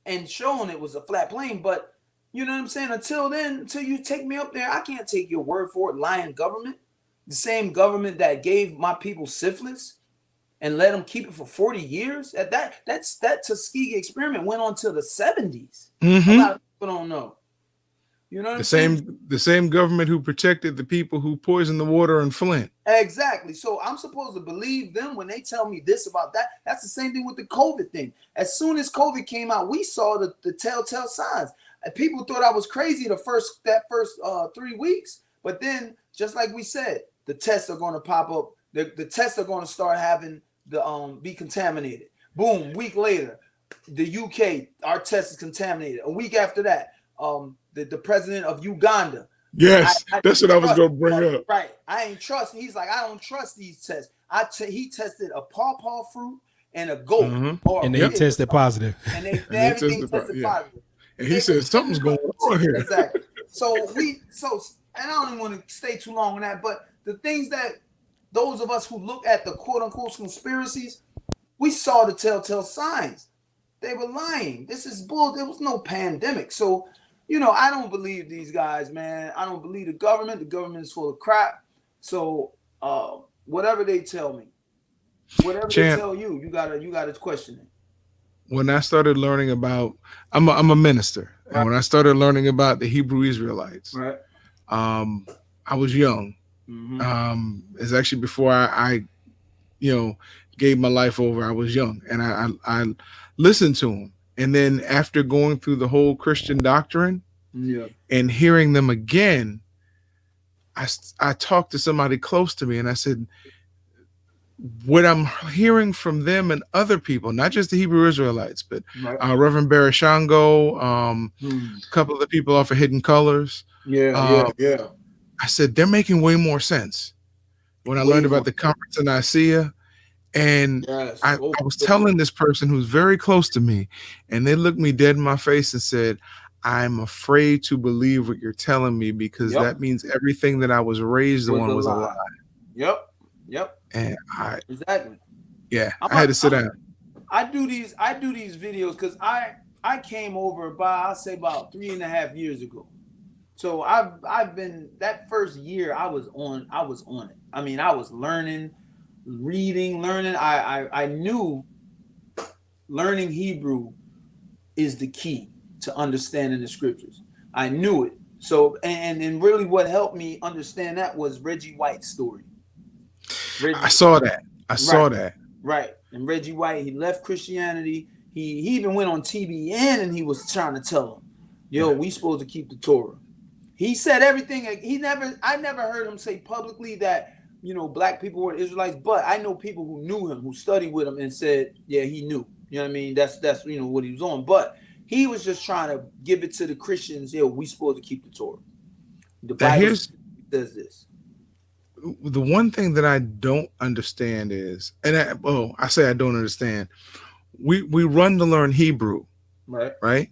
and shown it was a flat plane. But you know what I'm saying? Until then, until you take me up there, I can't take your word for it. Lying government, the same government that gave my people syphilis and let them keep it for 40 years. That Tuskegee experiment went on till the 70s. Mm-hmm. A lot of people don't know. You know what I'm saying? The same government who protected the people who poisoned the water in Flint. Exactly. So I'm supposed to believe them when they tell me this about that. That's the same thing with the COVID thing. As soon as COVID came out, we saw the telltale signs. And people thought I was crazy that first 3 weeks. But then, just like we said, the tests are going to pop up. The tests are going to start having the be contaminated. Boom, week later, the UK, our test is contaminated. A week after that, the president of Uganda. Yes, I that's what I was going to bring up. Right. I ain't trusting. He's like, I don't trust these tests. He tested a pawpaw fruit and a goat. And they tested positive. And everything tested positive. And he said something's going on here. Exactly. So and I don't even want to stay too long on that, but the things that those of us who look at the quote unquote conspiracies, we saw the telltale signs. They were lying. This is bull. There was no pandemic. So, I don't believe these guys, man. I don't believe the government. The government is full of crap. So, whatever they tell me, whatever they tell you, you gotta question it. When I started learning about, I'm a minister, right. And when I started learning about the Hebrew Israelites, right, I was young. It's actually before I gave my life over. I was young, and I listened to them. And then after going through the whole Christian doctrine, and hearing them again, I talked to somebody close to me, and I said, what I'm hearing from them and other people, not just the Hebrew Israelites, but Reverend Barishango, a couple of the people off of Hidden Colors. Yeah. I said, they're making way more sense. When I learned about the conference in Nicaea, and I was telling this person who's very close to me, and they looked me dead in my face and said, I'm afraid to believe what you're telling me, because that means everything that I was raised on was a lie. Yep. And I had to sit down. I do these videos because I came over I'll say about 3.5 years ago. So I've been, that first year I was on it. I mean, I was learning, reading, learning. I knew learning Hebrew is the key to understanding the scriptures. I knew it. So and really what helped me understand that was Reggie White's story. I saw that. Right. And Reggie White, he left Christianity. He even went on TBN and he was trying to tell them, we supposed to keep the Torah. He said everything. I never heard him say publicly that, black people were Israelites, but I know people who knew him, who studied with him and said, he knew. You know what I mean? That's what he was on. But he was just trying to give it to the Christians. We supposed to keep the Torah. The Bible says this. The one thing that I don't understand is, I say I don't understand. We run to learn Hebrew, right?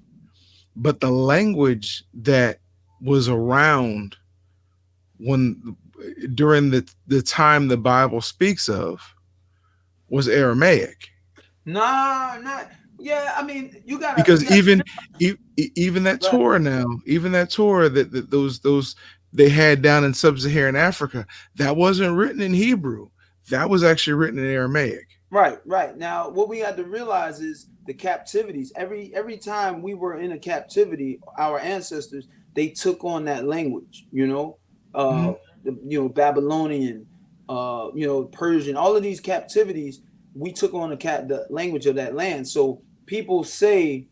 But the language that was around during the time the Bible speaks of was Aramaic. Nah, not. Yeah, I mean, you got because even that Torah now, even that Torah that those they had down in sub-Saharan Africa, that wasn't written in Hebrew. That was actually written in Aramaic. Right. Now, what we had to realize is the captivities. Every time we were in a captivity, our ancestors, they took on that language. Babylonian, Persian, all of these captivities, we took on the language of that land. So people say,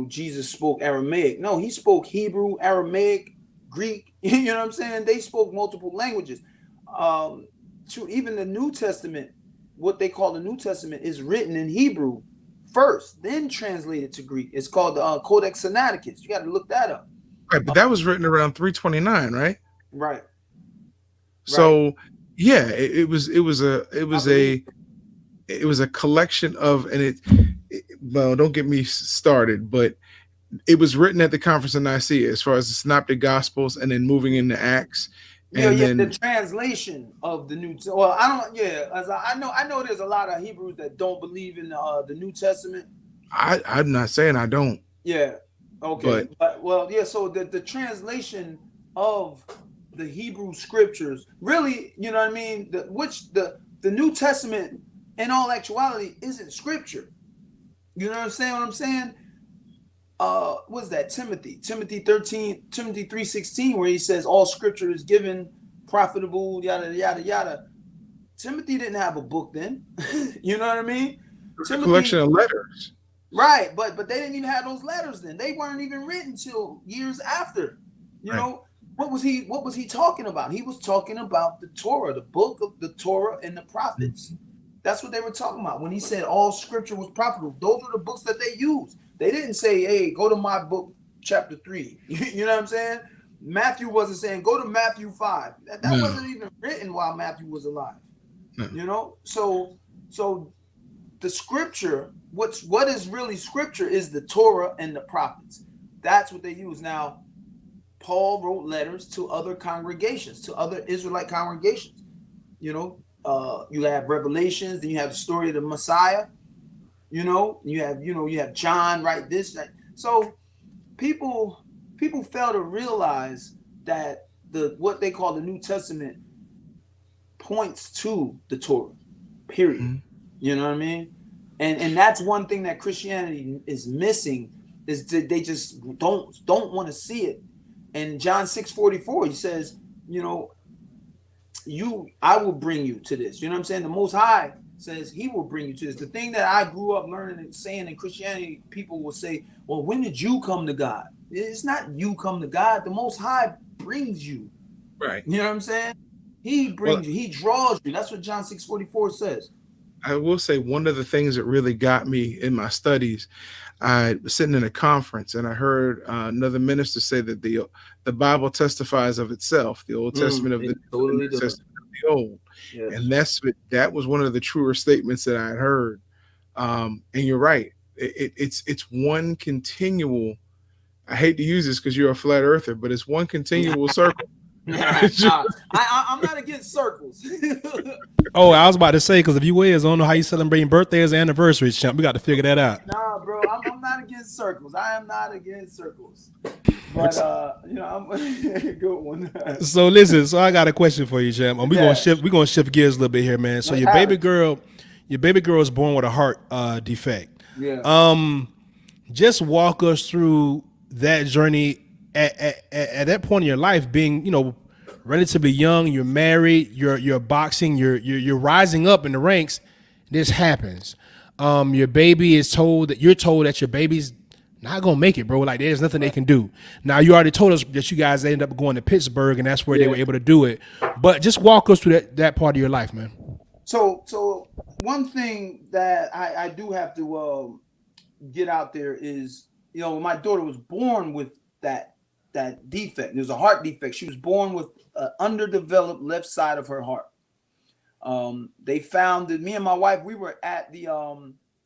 Jesus spoke Aramaic. No, he spoke Hebrew, Aramaic, Greek. You know what I'm saying? They spoke multiple languages. To even the New Testament, what they call the New Testament is written in Hebrew first, then translated to Greek. It's called the Codex Sinaiticus. You got to look that up. Right, but that was written around 329, right? Right. So yeah, it was a collection of, and well, don't get me started, but it was written at the Conference of Nicaea as far as the Synoptic Gospels, and then moving into Acts. And then the translation of the New. Well, I don't. Yeah, as I know, there's a lot of Hebrews that don't believe in the New Testament. I'm not saying I don't. Yeah. Okay. So the translation of the Hebrew scriptures, really, you know what I mean? The New Testament, in all actuality, isn't scripture. You know what I'm saying? What's that? Timothy 3:16, where he says all scripture is given, profitable, yada yada yada. Timothy didn't have a book then. You know what I mean? A collection of letters. Right, but they didn't even have those letters then. They weren't even written till years after. You know, what was he talking about? He was talking about the Torah, the book of the Torah and the prophets. That's what they were talking about when he said all scripture was profitable. Those are the books that they used. They didn't say, hey, go to my book chapter 3. You know what I'm saying? Matthew wasn't saying go to Matthew 5. That No, wasn't even written while Matthew was alive. no. You know? So the scripture, what is really scripture is the Torah and the prophets. That's what they use. Now, Paul wrote letters to other congregations, to other Israelite congregations. You know, you have Revelations, then you have the story of the Messiah. You have John write this. That. So people fail to realize that the what they call the New Testament points to the Torah. Period. Mm-hmm. You know what I mean? And that's one thing that Christianity is missing is that they just don't want to see it. And John 6:44, he says, I will bring you to this. You know what I'm saying? The Most High says he will bring you to this. The thing that I grew up learning and saying in Christianity, people will say, well, when did you come to God? It's not you come to God. The Most High brings you. Right. You know what I'm saying? He brings you. He draws you. That's what John 6:44 says. I will say one of the things that really got me in my studies, I was sitting in a conference and I heard another minister say that the Bible testifies of itself, the Old Testament of the totally New Testament of the Old, yes. and that was one of the truer statements that I had heard. And you're right, it's one continual. I hate to use this because you're a flat earther, but it's one continual circle. I'm not against circles. Oh, I was about to say, because if you is, I don't know how you celebrating birthdays and anniversaries, champ. We got to figure that out. Nah, bro, I'm not against circles. I am not against circles. But I'm good one. So listen, so I got a question for you, champ. And we're gonna shift gears a little bit here, man. So your baby girl is born with a heart defect. Yeah. Just walk us through that journey at that point in your life, being relatively young. You're married. You're boxing. You're rising up in the ranks. This happens. Your baby is told that your baby's not gonna make it, bro. Like there's nothing they can do. Now you already told us that you guys ended up going to Pittsburgh, and that's where they were able to do it. But just walk us through that part of your life, man. So one thing that I do have to get out there is, my daughter was born with that defect. There's a heart defect. She was born with an underdeveloped left side of her heart. They found that me and my wife, we were at the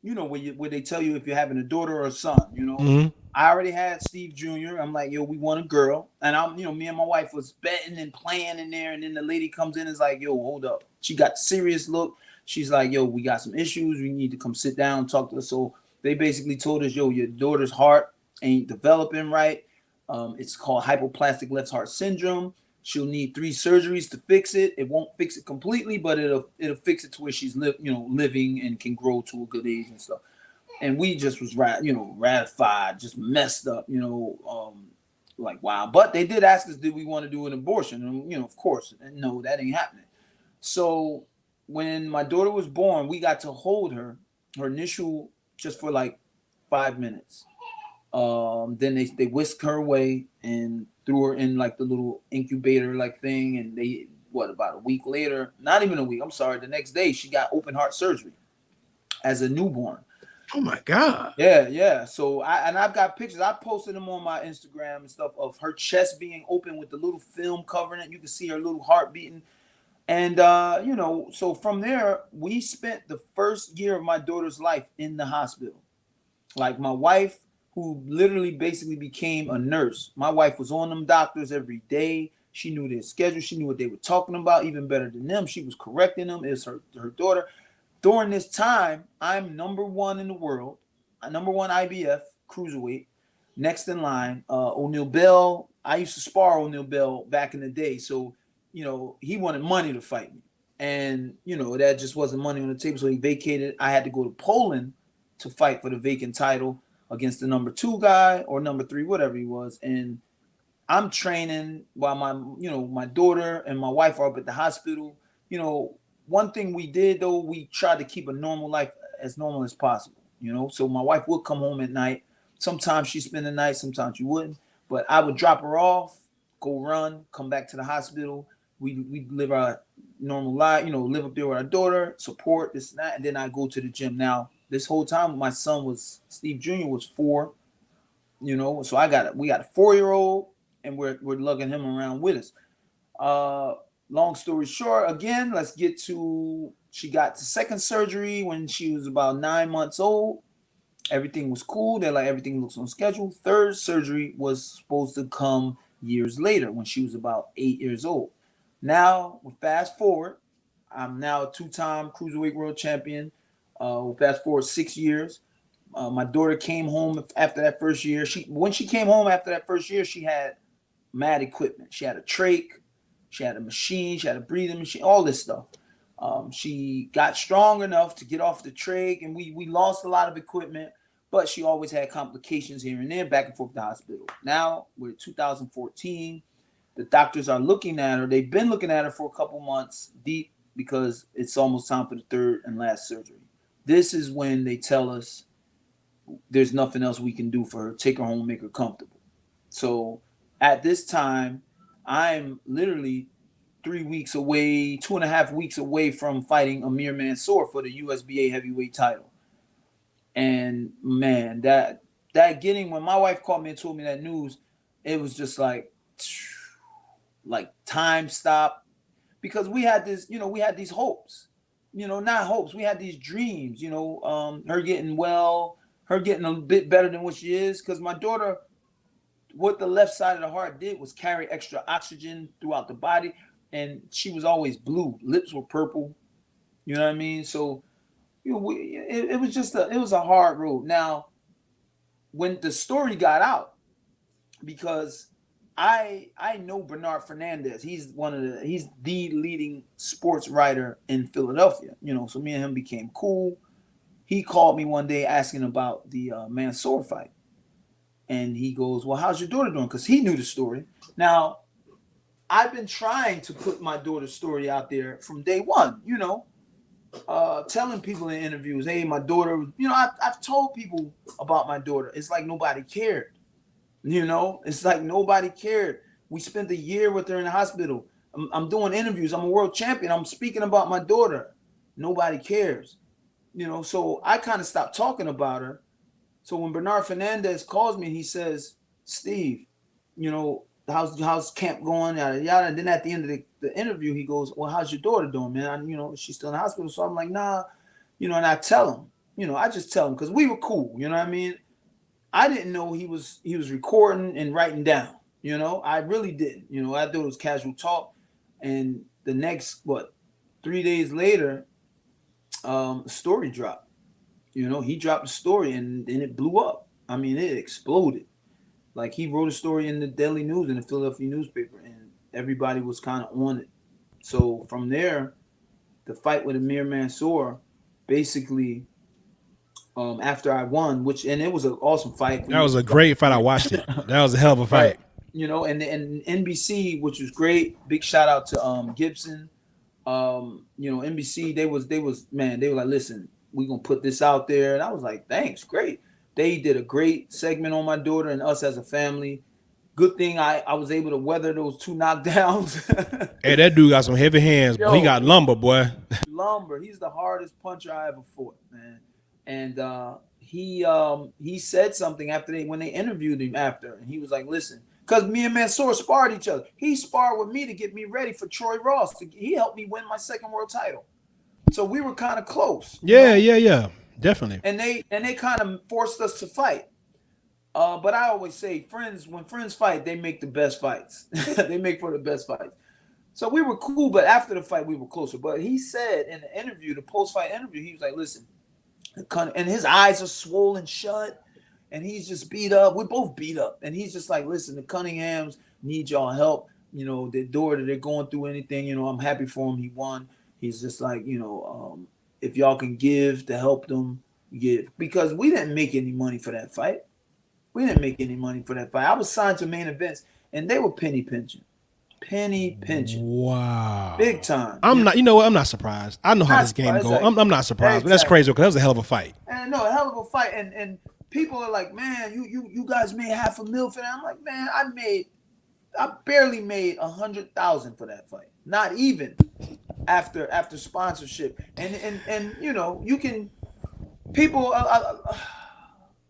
where they tell you if you're having a daughter or a son. Mm-hmm. I already had Steve Jr. I'm like, yo, we want a girl, and me and my wife was betting and playing in there, and then the lady comes in and is like, yo, hold up. She got a serious look. She's like, yo, we got some issues. We need to come sit down and talk to us. So they basically told us, yo, your daughter's heart ain't developing right. It's called hypoplastic left heart syndrome. She'll need 3 surgeries to fix it. It won't fix it completely, but it'll fix it to where she's living and can grow to a good age and stuff. And we just was ratified, just messed up, like wow. But they did ask us, did we want to do an abortion? And of course, no, that ain't happening. So when my daughter was born, we got to hold her initial just for like 5 minutes. Then they whisked her away and threw her in like the little incubator like thing, and about a week later, not even a week, I'm sorry, the next day she got open heart surgery as a newborn. Oh my God. Yeah. So I've got pictures. I posted them on my Instagram and stuff of her chest being open with the little film covering it. You can see her little heart beating. And so from there, we spent the first year of my daughter's life in the hospital. Like my wife, who literally basically became a nurse. My wife was on them doctors every day. She knew their schedule. She knew what they were talking about, even better than them. She was correcting them. It's her daughter. During this time, I'm number 1 in the world, number 1 IBF cruiserweight. Next in line, O'Neal Bell. I used to spar O'Neal Bell back in the day, so he wanted money to fight me, and that just wasn't money on the table. So he vacated. I had to go to Poland to fight for the vacant title against the number 2 guy or number 3, whatever he was. And I'm training while my daughter and my wife are up at the hospital. One thing we did though, we tried to keep a normal life as normal as possible. So my wife would come home at night. Sometimes she'd spend the night, sometimes she wouldn't. But I would drop her off. go run, come back to the hospital. We live our normal life, live up there with our daughter, support this and that, and then I go to the gym. Now, this whole time, my son was Steve Jr. was 4, so we got a 4-year-old, and we're lugging him around with us. Long story short, again, let's get to she got the second surgery when she was about 9 months old. Everything was cool. They're like, everything looks on schedule. Third surgery was supposed to come years later when she was about 8 years old. Now, we fast forward. I'm now a 2-time cruiserweight world champion. We'll fast forward 6 years. My daughter came home after that first year. When she came home after that first year, she had mad equipment. She had a trach, she had a machine, she had a breathing machine, all this stuff. She got strong enough to get off the trach, and we lost a lot of equipment, but she always had complications here and there, back and forth to the hospital. Now we're 2014. The doctors are looking at her. They've been looking at her for a couple months deep because it's almost time for the third and last surgery. This is when they tell us there's nothing else we can do for her. Take her home, make her comfortable. So at this time, I'm literally 3 weeks away, 2.5 weeks away from fighting Amir Mansour for the USBA heavyweight title. And man, that getting, when my wife called me and told me that news, it was just like time stopped, because we had this, we had these hopes, not hopes. We had these dreams, her getting well, her getting a bit better than what she is. Because my daughter, what the left side of the heart did was carry extra oxygen throughout the body. And she was always blue. Lips were purple. You know what I mean? So, it was a hard road. Now, when the story got out, because I know Bernard Fernandez. He's the leading sports writer in Philadelphia. So me and him became cool. He called me one day asking about the Mansour fight. And he goes, well, how's your daughter doing? Because he knew the story. Now, I've been trying to put my daughter's story out there from day one, telling people in interviews, hey, my daughter, I've told people about my daughter. It's like nobody cared. It's like nobody cared. We spent a year with her in the hospital. I'm doing interviews. I'm a world champion. I'm speaking about my daughter. Nobody cares. So I kind of stopped talking about her. So when Bernard Fernandez calls me, he says, Steve, how's camp going? Yada, yada. And then at the end of the interview, he goes, well, how's your daughter doing, man? She's still in the hospital. So I'm like, nah, and I tell him, I just tell him, because we were cool. You know what I mean? I didn't know he was recording and writing down. I really didn't. I thought it was casual talk. And the next 3 days later, story dropped. He dropped the story and it blew up. I mean, it exploded. Like, he wrote a story in the Daily News, in the Philadelphia newspaper, and everybody was kind of on it. So from there, the fight with Amir Mansour, basically, after I won, and it was an awesome fight. That was a great fight. I watched it. That was a hell of a fight. And NBC, which was great. Big shout out to Gibson. NBC, they was they were like, listen, we're gonna put this out there. And I was like, thanks, great. They did a great segment on my daughter and us as a family. Good thing I was able to weather those 2 knockdowns. Hey, that dude got some heavy hands, boy. He got lumber, boy. Lumber. He's the hardest puncher I ever fought, man. And he said something when they interviewed him after, and he was like, listen, because me and Mansour sparred each other. He sparred with me to get me ready for Troy Ross. He helped me win my second world title. So we were kind of close. Yeah. Definitely. And they kind of forced us to fight. But I always say, when friends fight, they make the best fights. They make for the best fights. So we were cool, but after the fight, we were closer. But he said in the interview, the post-fight interview, he was like, listen, and his eyes are swollen shut, and he's just beat up. We're both beat up. And he's just like, listen, the Cunninghams need y'all help. Their daughter, they're going through anything. I'm happy for him. He won. He's just like, if y'all can give to help them, give. Because we didn't make any money for that fight. I was signed to Main Events, and they were penny pinching. Wow. Big time. I'm not. You know what? I'm not surprised. I know how this game goes. I'm not surprised, but that's crazy because that was a hell of a fight. And no, a hell of a fight. And people are like, man, you guys made $500,000 for that. I'm like, man, I barely made 100,000 for that fight. Not even after sponsorship. And you know, you can people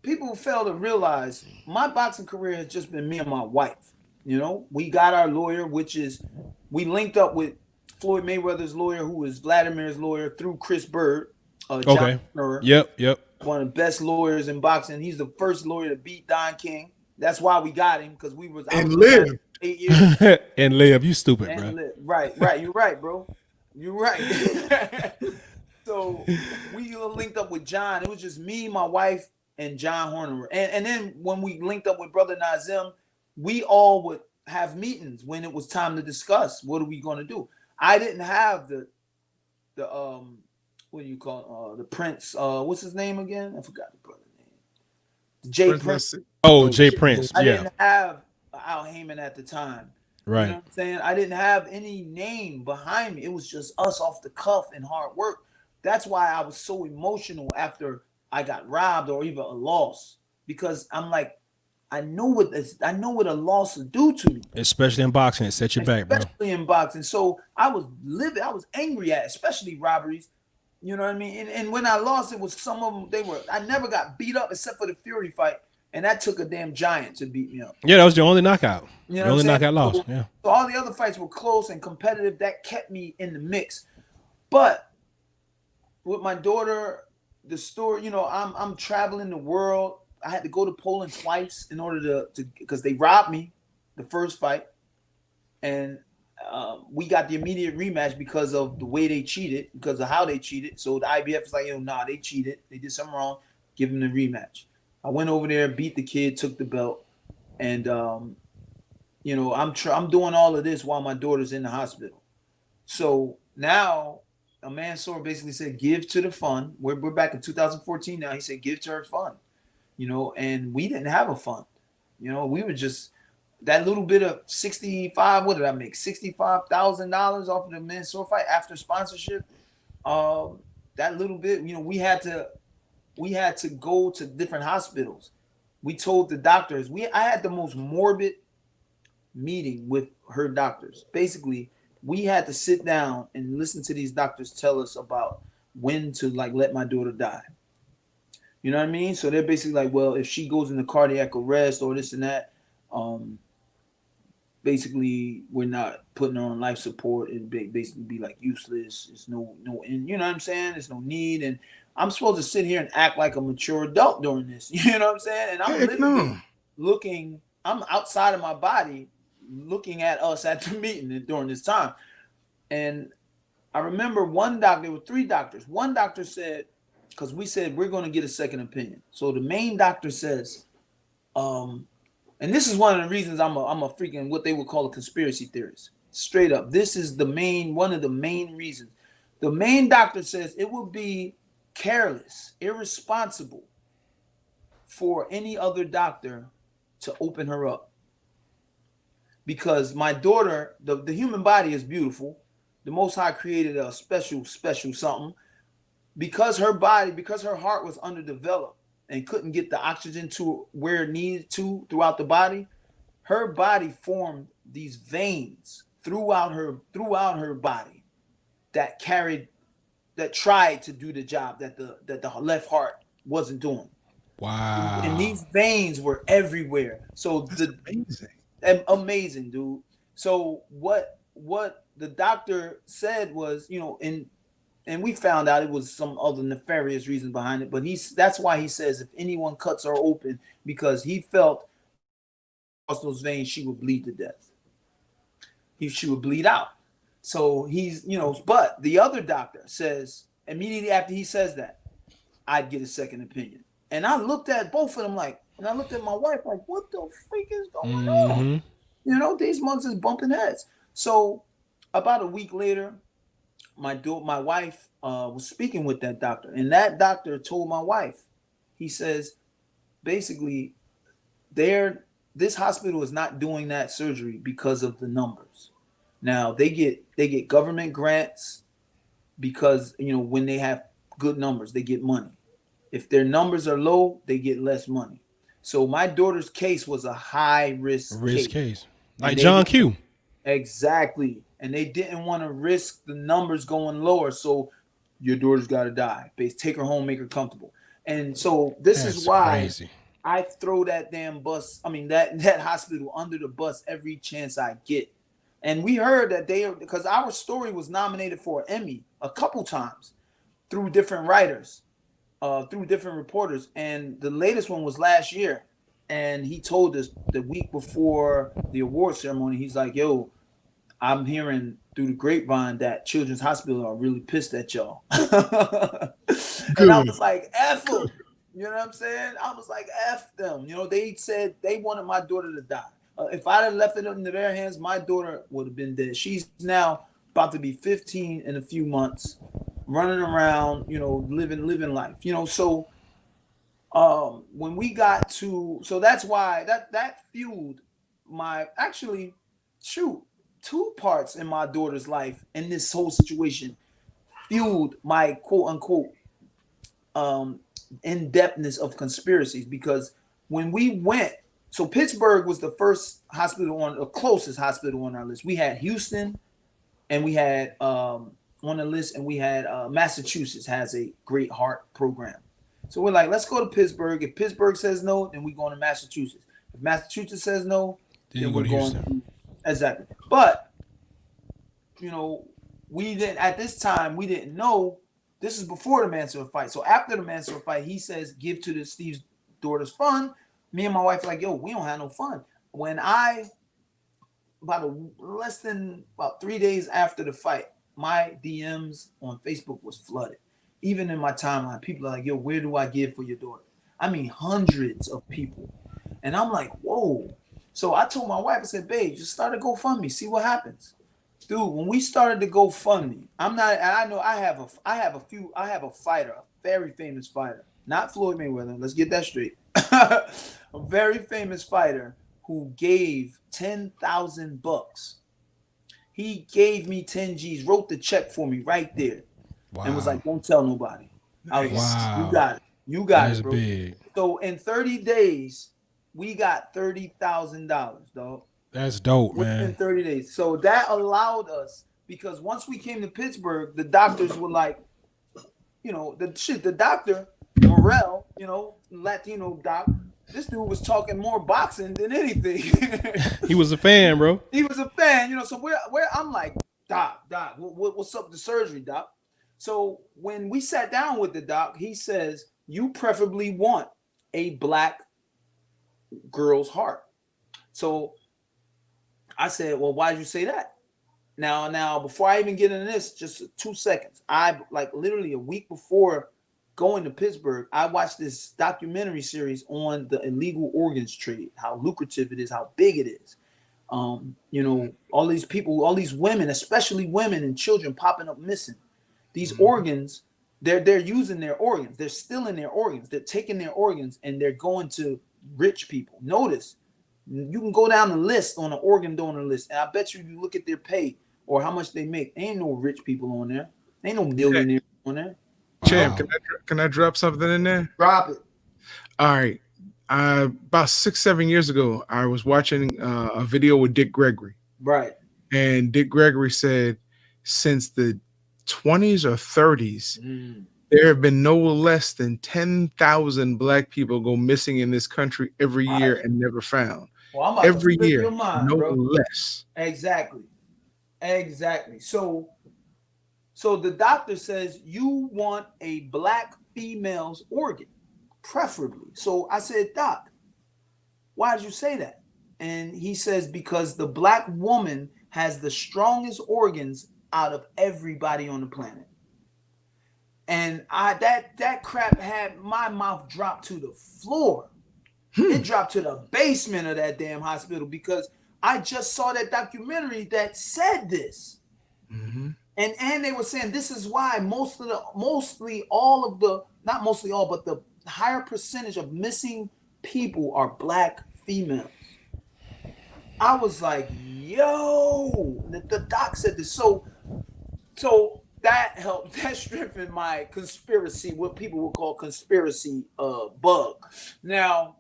people fail to realize my boxing career has just been me and my wife. You know, we got our lawyer, which is we linked up with Floyd Mayweather's lawyer, who is Vladimir's lawyer, through Chris Bird, John Okay. Hunter, Yep. Yep. one of the best lawyers in boxing. He's the first lawyer to beat Don King. That's why we got him, because I And was with him live. 8 years And live, you stupid, and bro. live. Right. You're right, bro. You're right. So we linked up with John. It was just me, my wife, and John Horner. And then when we linked up with Brother Nazim, we all would have meetings when it was time to discuss what are we going to do. I didn't have the what do you call the Prince? What's his name again? I forgot the brother name. Jay Prince. Oh, Jay Prince. I Yeah. didn't have Al Heyman at the time. You know Right. what I'm saying? I didn't have any name behind me. It was just us off the cuff and hard work. That's why I was so emotional after I got robbed or even a loss, because I'm like, I know what a loss will do to me, Especially in boxing, it set you back, bro. especially in boxing. So I was livid. I was angry at, especially robberies. You know what I mean? And when I lost, it was some of them. I never got beat up except for the Fury fight, and that took a damn giant to beat me up. Yeah, that was your only knockout. You know The only what I'm knockout saying? loss. Yeah. So all the other fights were close and competitive. That kept me in the mix. But with my daughter, the story, you know, I'm traveling the world. I had to go to Poland twice in order to because they robbed me the first fight, and we got the immediate rematch because of the way they cheated, because of how they cheated. So the IBF is like, nah, they cheated. They did something wrong. Give them the rematch. I went over there, beat the kid, took the belt, and you know, I'm doing all of this while my daughter's in the hospital. So now a Mansoor basically said, give to the fund. We're back in 2014 now. He said, give to her fund. You know, and we didn't have a fund. You know, we were just that little bit of 65. What did I make? $65,000 off of the Mansoor fight after sponsorship. That little bit, you know, we had to go to different hospitals. We told the doctors, I had the most morbid meeting with her doctors. Basically, we had to sit down and listen to these doctors tell us about when to like let my daughter die. You know what I mean? So they're basically like, well, if she goes into cardiac arrest or this and that, basically we're not putting her on life support. It'd basically be like useless. It's and you know what I'm saying? There's no need. And I'm supposed to sit here and act like a mature adult during this. You know what I'm saying? And I'm literally looking, I'm outside of my body looking at us at the meeting during this time. And I remember one doctor, there were three doctors. One doctor said, because we said we're going to get a second opinion. So the main doctor says, and this is one of the reasons I'm a freaking what they would call a conspiracy theorist. Straight up, this is one of the main reasons. The main doctor says it would be careless, irresponsible for any other doctor to open her up, because my daughter, the human body is beautiful. The Most High created a special something. Because her heart was underdeveloped and couldn't get the oxygen to where it needed to throughout the body, her body formed these veins throughout her body that tried to do the job that the left heart wasn't doing. Wow. And these veins were everywhere. So amazing, dude. So what the doctor said was, you know, and we found out it was some other nefarious reason behind it. But that's why he says if anyone cuts her open, because he felt across those veins, she would bleed to death. She would bleed out. So he's, you know, but the other doctor says immediately after he says that, I'd get a second opinion. And I looked at both of them and I looked at my wife like, what the freak is going on? You know, these months is bumping heads. So about a week later, my wife was speaking with that doctor, and that doctor told my wife, he says, basically, this hospital is not doing that surgery because of the numbers. Now they get government grants because, you know, when they have good numbers, they get money. If their numbers are low, they get less money. So my daughter's case was a high risk case. Like and they John didn't, Q. exactly, and they didn't want to risk the numbers going lower. So your daughter's got to die. Take her home, make her comfortable. And so this is That's why crazy. I throw that damn bus. I mean that hospital under the bus every chance I get. And we heard that because our story was nominated for an Emmy a couple times through different writers, through different reporters, and the latest one was last year. And he told us the week before the award ceremony, he's like, "Yo, I'm hearing through the grapevine that Children's Hospital are really pissed at y'all." And I Good. was like, F them. You know what I'm saying? I was like, F them. You know, they said they wanted my daughter to die. If I'd have left it into their hands, my daughter would have been dead. She's now about to be 15 in a few months, running around, you know, living life. You know, so when we got to, so that's why that fueled my, actually, shoot, two parts in my daughter's life in this whole situation fueled my quote unquote um in-depthness of conspiracies. Because when we went, so Pittsburgh was the first hospital on the closest hospital on our list. We had Houston, and we had on the list, and we had Massachusetts has a great heart program. So we're like, let's go to Pittsburgh. If Pittsburgh says no, then we're going to Massachusetts. If Massachusetts says no, Then then you go we're to going Houston. to, exactly. But you know, we didn't, at this time we didn't know. This is before the Mansfield fight. So after the Mansfield fight, he says, "Give to the Steve's daughter's fund." Me and my wife are like, "Yo, we don't have no fun." When I less than about 3 days after the fight, my DMs on Facebook was flooded. Even in my timeline, people are like, "Yo, where do I give for your daughter?" I mean, hundreds of people, and I'm like, "Whoa!" So I told my wife, I said, "Babe, just start a GoFundMe, see what happens." Dude, when we started to GoFundMe, I'm not, and I know I have a fighter, a very famous fighter, not Floyd Mayweather. Let's get that straight. A very famous fighter who gave 10,000 bucks. He gave me 10 G's, wrote the check for me right there, and was Wow. like, "Don't tell nobody." I was like, Nice. "You Wow. got it, you got That's it, bro." big. So in 30 days, we got $30,000, dog, That's dope, within man. 30 days. So that allowed us, because once we came to Pittsburgh, the doctors were like, you know, the doctor, Morel, you know, Latino doc, this dude was talking more boxing than anything. He was a fan, bro. He was a fan, you know. So where I'm like, Doc, what's up with the surgery, Doc? So when we sat down with the doc, he says, "You preferably want a black girl's heart." So I said, "Well, why did you say that?" Now, before I even get into this, just 2 seconds. I, like, literally a week before going to Pittsburgh, I watched this documentary series on the illegal organs trade, how lucrative it is, how big it is. You know, all these people, all these women, especially women and children, popping up missing. These Mhm. organs, they're using their organs. They're stealing their organs. They're taking their organs and they're going to rich people. Notice, you can go down the list on an organ donor list, and I bet you look at their pay or how much they make. Ain't no rich people on there. Ain't no Yeah, millionaires on there. You know, champ, Wow. can I drop something in there? drop it. All right. About 6, 7 years ago, I was watching a video with Dick Gregory, Right. and Dick Gregory said, since the 20s or 30s, Mm. there have been no less than 10,000 black people go missing in this country every year Right. and never found. Well, I'm about to Every flip your year, mind, no bro. less. Exactly. Exactly. So the doctor says you want a black female's organ, preferably. So I said, "Doc, why did you say that?" And he says, "Because the black woman has the strongest organs out of everybody on the planet." And I that crap had my mouth dropped to the floor. It Hmm. dropped to the basement of that damn hospital, because I just saw that documentary that said this. Mhm. And they were saying this is why mostly all of the, not mostly all, but the higher percentage of missing people are black females. I was like, "Yo," the doc said this. So that helped, that strengthened my conspiracy, what people would call conspiracy bug. Now,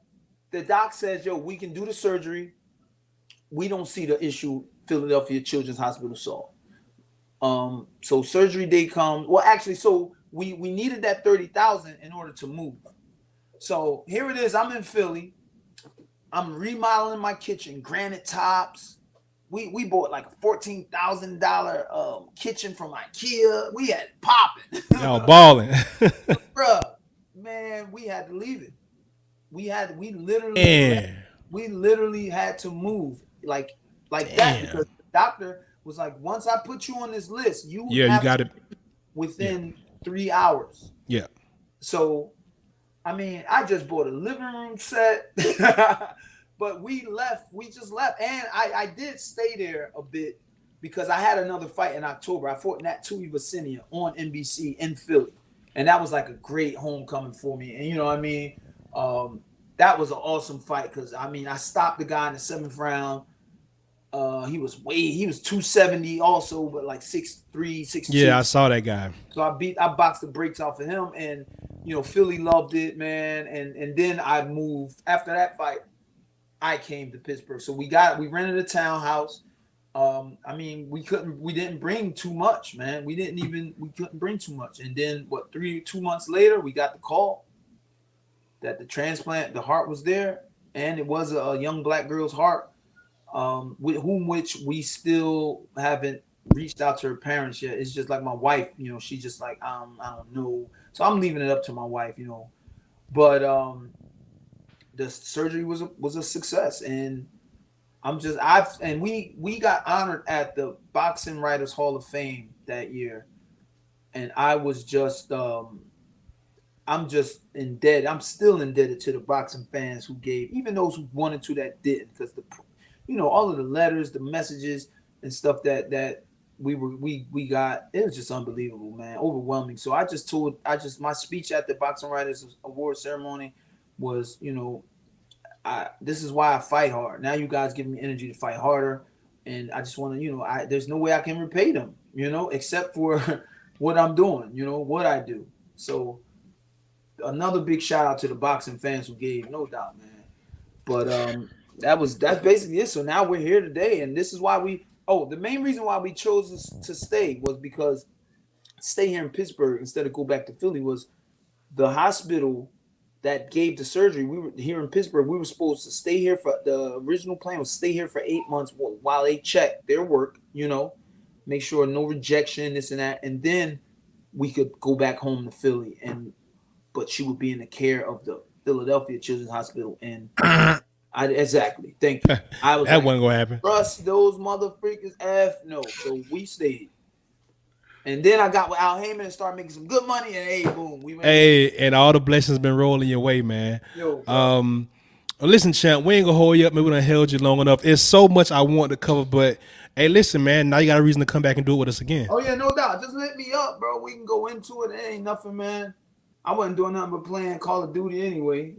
the doc says, "Yo, we can do the surgery. we don't see the issue Philadelphia Children's Hospital saw. So surgery day comes. Well, actually, so we needed that 30,000 in order to move. So here it is. I'm in Philly. I'm remodeling my kitchen, granite tops. We bought like a $14,000 kitchen from IKEA. We had it popping, Y'all balling. bruh. Man, we had to leave it. We literally left. Damn. We literally had to move like that Damn. because the doctor was like, once I put you on this list, you Yeah, you have got to it. Yeah. within 3 hours. Yeah. So I mean, I just bought a living room set, but we left. We just left, and I did stay there a bit because I had another fight in October. I fought Nat Tui Vacinia on NBC in Philly, and that was like a great homecoming for me. And you know what I mean? That was an awesome fight because I mean I stopped the guy in the seventh round. He was 270 also, but like 6'3", 6'2". Yeah, I saw that guy. So I boxed the brakes off of him, and you know Philly loved it, man. And then I moved after that fight. I came to Pittsburgh, so we rented a townhouse. I mean we didn't bring too much, man. We couldn't bring too much. And then 2 months later, we got the call that the heart was there, and it was a young black girl's heart, with which we still haven't reached out to her parents yet. It's just like my wife, you know, she just like I don't know. So I'm leaving it up to my wife, you know. But the surgery was a success, and we got honored at the Boxing Writers Hall of Fame that year, and I'm just indebted. I'm still indebted to the boxing fans who gave, even those who wanted to that didn't, because all of the letters, the messages, and stuff that we got, it was just unbelievable, man, overwhelming. So my speech at the Boxing Writers Award ceremony was, this is why I fight hard. Now you guys give me energy to fight harder, and I just want to, there's no way I can repay them, except for what I'm doing, what I do. So another big shout out to the boxing fans who gave, no doubt, man. But that's basically it. So now we're here today, and this is why the main reason why we chose to stay was because stay here in Pittsburgh instead of go back to Philly was the hospital that gave the surgery. We were here in Pittsburgh. We were supposed to stay here for the original plan was stay here for 8 months while they check their work, make sure no rejection, this and that, and then we could go back home to Philly. But she would be in the care of the Philadelphia Children's Hospital, and exactly. Thank you. I was That like, wasn't gonna happen. trust those motherfuckers. No. So we stayed. And then I got with Al Heyman and started making some good money, and hey, boom, we went. Hey, and all the blessings been rolling your way, man. Yo, bro. Listen, champ, we ain't gonna hold you up. Maybe we done held you long enough. It's so much I want to cover, but hey, listen, man. Now you got a reason to come back and do it with us again. Oh yeah, no doubt. Just let me up, bro. We can go into it. It ain't nothing, man. I wasn't doing nothing but playing Call of Duty anyway.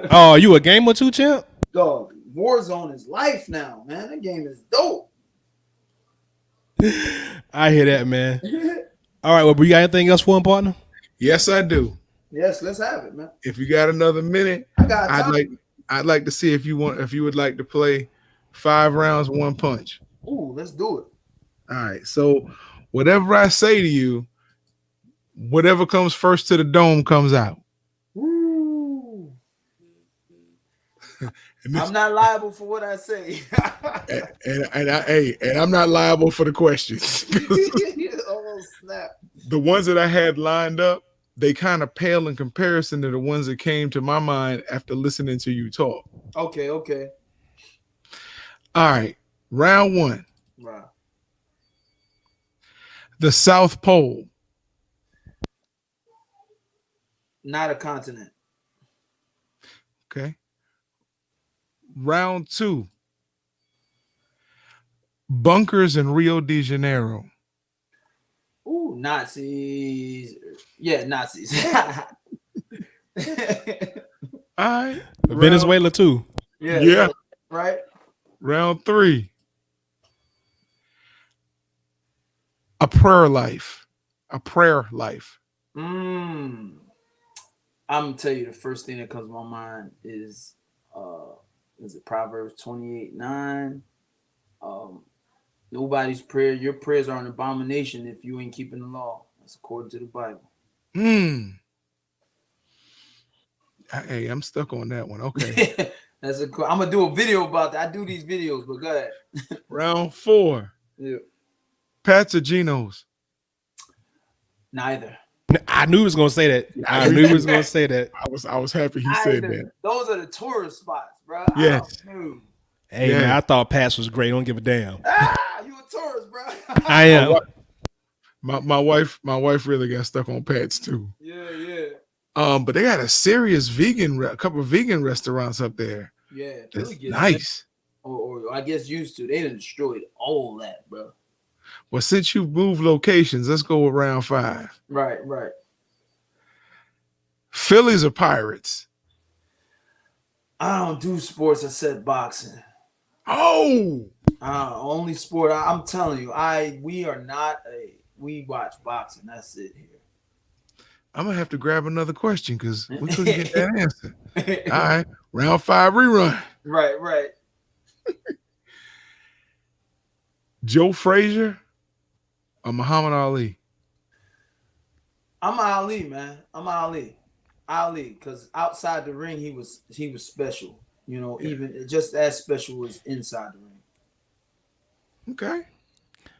Oh, you a gamer too, champ? Dog, Warzone is life now, man. That game is dope. I hear that, man. All right, well, you got anything else for him, partner? Yes, I do. Yes, let's have it, man. If you got another minute, I got time. I'd like to see if you would like to play 5 rounds, 1 punch. Ooh, let's do it. All right. So whatever I say to you, whatever comes first to the dome comes out. Woo. I'm not liable for what I say. and I'm not liable for the questions. Oh snap! The ones that I had lined up, they kind of pale in comparison to the ones that came to my mind after listening to you talk. Okay. All right. Round 1. Right. The South Pole. Not a continent. Okay. Round 2. Bunkers in Rio de Janeiro. Ooh, Nazis. Yeah, Nazis. All right. Venezuela too. Yeah. Right. Round 3. A prayer life. A prayer life. I'm gonna tell you the first thing that comes to my mind is it Proverbs 28:9? Um, Nobody's prayer. Your prayers are an abomination if you ain't keeping the law. That's according to the Bible. Hmm. Hey, I'm stuck on that one. Okay. That's a. I'm gonna do a video about that. I do these videos, but go ahead. Round 4. Yeah. Pats or Geno's? Neither. I knew he was gonna say that. I knew he was gonna say that. I was happy he said Neither. that. Those are the tourist spots, bro. I Yes. don't know. Hey man, Yes. I thought Pats was great. Don't give a damn. You a tourist, bro. I am. My wife really got stuck on Pats too. Yeah. But they got a couple of vegan restaurants up there. Yeah. That's Gets nice. or I guess used to. They done destroyed all that, bro. Well, since you moved locations, let's go with round 5. Right. Phillies or Pirates? I don't do sports except boxing. Oh, Only sport. I'm telling you, we watch boxing. That's it here. I'm gonna have to grab another question because we couldn't get that answer. All right, round 5 rerun. Right. Joe Frazier or Muhammad Ali? I'm Ali, man. I'm Ali. Because outside the ring, he was special. You know, even just as special as inside the ring. Okay.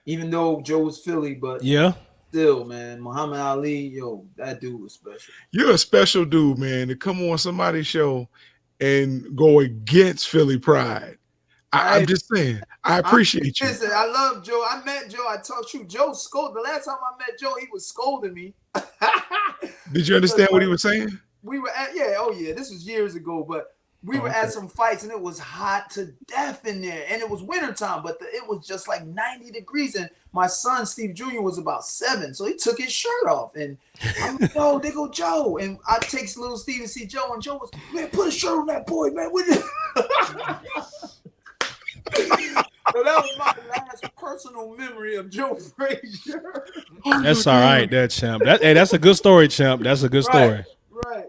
Even though Joe was Philly, but Yeah. still, man, Muhammad Ali, yo, that dude was special. You're a special dude, man, to come on somebody's show and go against Philly pride. I'm just saying, I appreciate you. Listen, I love Joe. I met Joe. I talked to Joe scolded. The last time I met Joe, he was scolding me. Did you understand what he was saying? We were at this was years ago, but we were at some fights and it was hot to death in there, and it was wintertime, but it was just like 90 degrees, and my son Steve Jr. was about 7, so he took his shirt off, and I'm like, "Oh, there go Joe," and I take little Steve to see Joe, and Joe was, "Man, put a shirt on that boy, man." So that was my last personal memory of Joe Frazier. That's all right, that champ. That's a good story, champ. That's a good story. Right.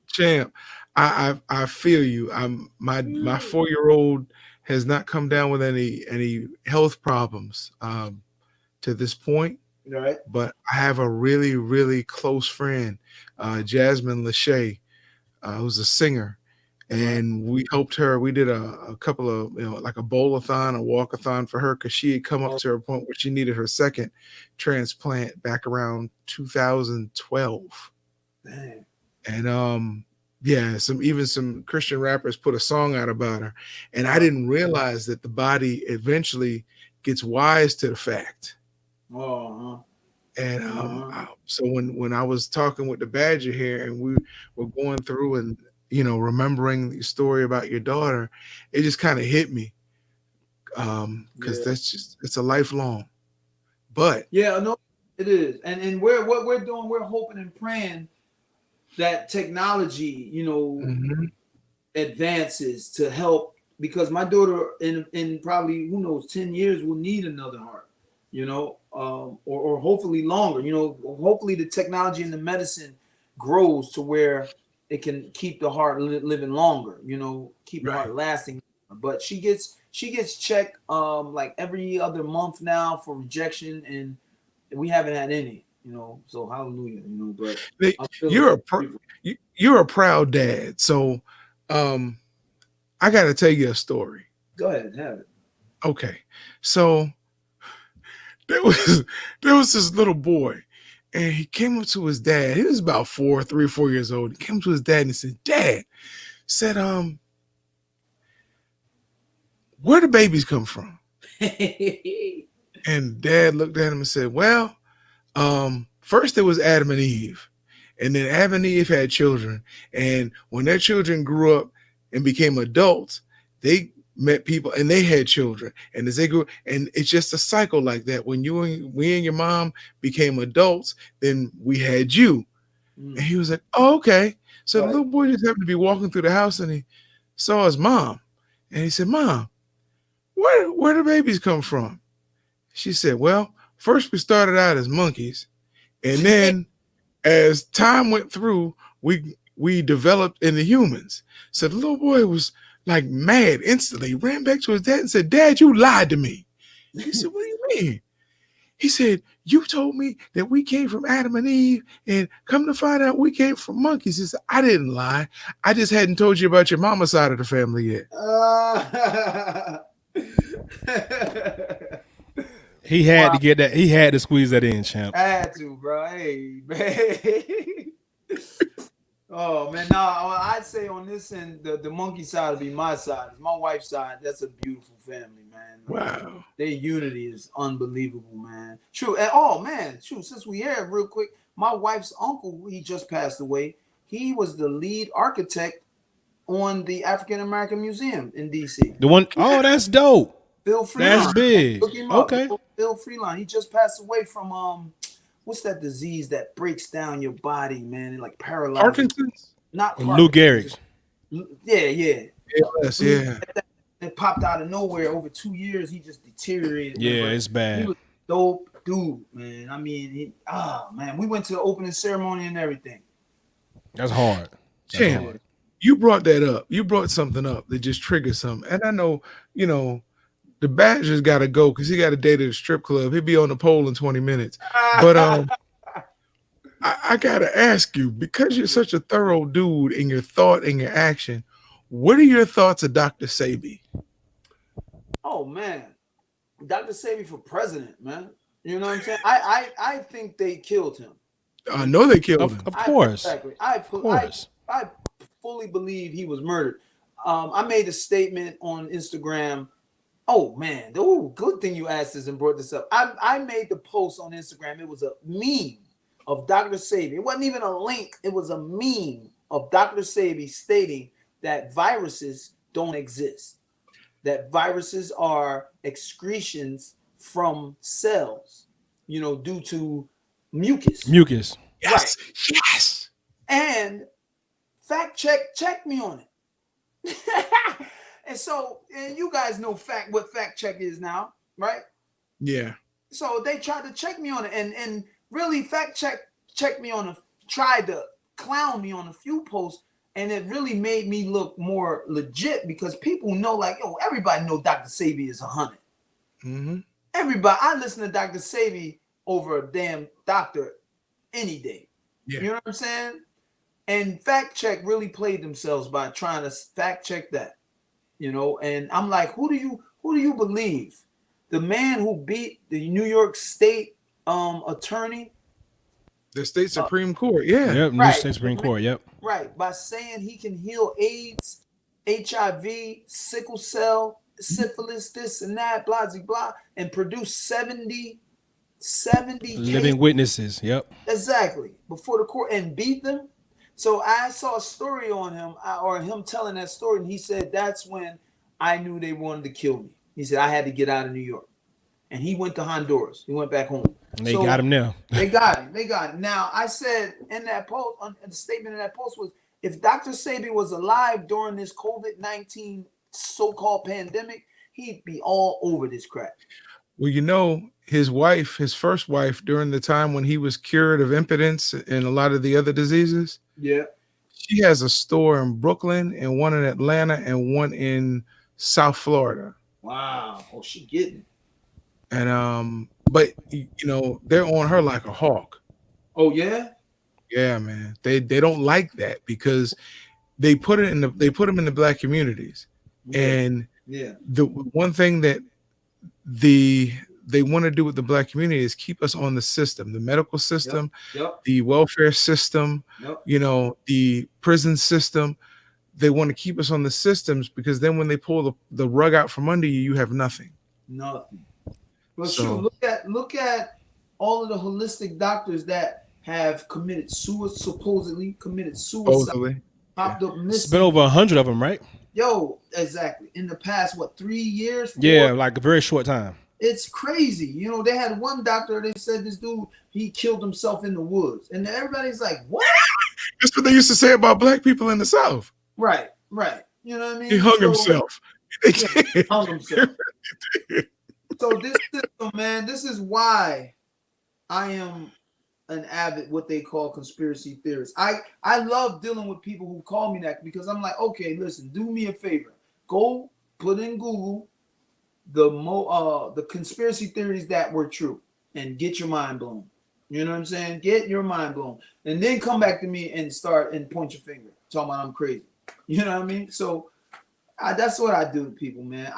Champ, I feel you. My 4-year-old has not come down with any health problems to this point. Right. But I have a really, really close friend, Jasmine Lachey, who's a singer. And we helped her. We did a couple of, like a bowl-a-thon, a walk-a-thon for her because she had come up to a point where she needed her second transplant back around 2012. Dang. And some Christian rappers put a song out about her. And I didn't realize that the body eventually gets wise to the fact. Oh. And so when I was talking with the Badger here and we were going through and remembering the story about your daughter, it just kind of hit me. Because it's a lifelong. But yeah, no, it is. And what we're doing, we're hoping and praying that technology, advances to help, because my daughter in probably, who knows, 10 years will need another heart, or hopefully longer, hopefully the technology and the medicine grows to where it can keep the heart living longer, keep the heart lasting. But she gets checked like every other month now for rejection, and we haven't had any, so hallelujah, but you're a proud dad. So I got to tell you a story. Go ahead, have it. Okay. So there was this little boy, and he came up to his dad. He was about 3 or 4 years old. He came to his dad and he said, "Dad," said, "where do babies come from?" And Dad looked at him and said, "Well, first it was Adam and Eve, and then Adam and Eve had children, and when their children grew up and became adults, they met people and they had children, and as they grew, and it's just a cycle like that. When we and your mom became adults, then we had you." And he was like, "Oh, okay." So the little boy just happened to be walking through the house and he saw his mom, and he said, "Mom, where do babies come from?" She said, "Well, first we started out as monkeys, and then as time went through, we developed into humans." So the little boy was like mad instantly, ran back to his dad and said, "Dad, you lied to me." He said, "What do you mean?" He said, "You told me that we came from Adam and Eve, and come to find out we came from monkeys." He said, "I didn't lie. I just hadn't told you about your mama's side of the family yet." He had to get that. He had to squeeze that in, champ. I had to, bro. Hey, man. Oh man, no, I'd say on this end, the monkey side would be my side. My wife's side, that's a beautiful family, man. Wow. Their unity is unbelievable, man. True. And oh man, true. Since we here, real quick, my wife's uncle, he just passed away. He was the lead architect on the African American Museum in DC. The one, oh, that's dope. Bill Freelon. That's big. Look him up. Okay. Bill Freelon. He just passed away from what's that disease that breaks down your body, man? It like paralyzes. Parkinson's? Not Lou Gehrig's. Yeah. Yes, yeah. It popped out of nowhere. Over 2 years, he just deteriorated. Yeah, it's bad. He was a dope dude, man. I mean, man, we went to the opening ceremony and everything. That's hard. Champ, you brought that up. You brought something up that just triggered something. And I know, the Badger's got to go because he got a date at a strip club. He'll be on the pole in 20 minutes. But I got to ask you, because you're such a thorough dude in your thought and your action, what are your thoughts of Dr. Sebi? Oh, man. Dr. Sebi for president, man. You know what I'm saying? I think they killed him. I know they killed him. Of course. Exactly. I fully believe he was murdered. I made a statement on Instagram. Oh man, good thing you asked this and brought this up. I made the post on Instagram. It was a meme of Dr. Sebi. It wasn't even a link. It was a meme of Dr. Sebi stating that viruses don't exist. That viruses are excretions from cells, due to mucus. Mucus. Yes. Right. Yes. And fact check me on it. And so, you guys know what fact check is now, right? Yeah. So they tried to check me on it, and really fact check me on tried to clown me on a few posts, and it really made me look more legit because people know, like, everybody know Dr. Sebi is 100. Mm-hmm. Everybody, I listen to Dr. Sebi over a damn doctor any day. Yeah. You know what I'm saying? And fact check really played themselves by trying to fact check that. And I'm like, who do you believe? The man who beat the New York State attorney, the state Supreme Court, yeah. Yep, New State Supreme Court, yep. Right, by saying he can heal AIDS, HIV, sickle cell, syphilis, this and that, blah, blah, blah, and produce 70 living witnesses, yep. Exactly, before the court and beat them. So I saw a story on him, or him telling that story, and he said, that's when I knew they wanted to kill me. He said, I had to get out of New York. And he went to Honduras. He went back home. And they got him now. They got him. Now, I said in that post, the statement in that post was, if Dr. Sebi was alive during this COVID-19 so-called pandemic, he'd be all over this crap. Well, his first wife, during the time when he was cured of impotence and a lot of the other diseases, yeah, she has a store in Brooklyn and one in Atlanta and one in South Florida. Wow. Oh, she getting it. And but they're on her like a hawk. Oh yeah? Yeah, man. They don't like that because they put them in the black communities. Yeah. And yeah, the one thing that they want to do with the black community is keep us on the system, the medical system, yep. the welfare system, Yep. The prison system. They want to keep us on the systems because then when they pull the rug out from under you, you have nothing. Nothing. But sure, look at all of the holistic doctors that have supposedly committed suicide. Popped up missing. It's been over 100 of them, right? Yo, exactly. In the past, 3 years? 4? Yeah, like a very short time. It's crazy. They had one doctor, they said this dude, he killed himself in the woods. And everybody's like, what? That's what they used to say about black people in the South. Right. You know what I mean? He hung himself. He hung himself. So this system, man, this is why I am an avid, what they call conspiracy theorist. I love dealing with people who call me that because I'm like, okay, listen, do me a favor. Go put in Google the conspiracy theories that were true and get your mind blown. You know what I'm saying? Get your mind blown. And then come back to me and start and point your finger, talking about I'm crazy. You know what I mean? So that's what I do to people, man.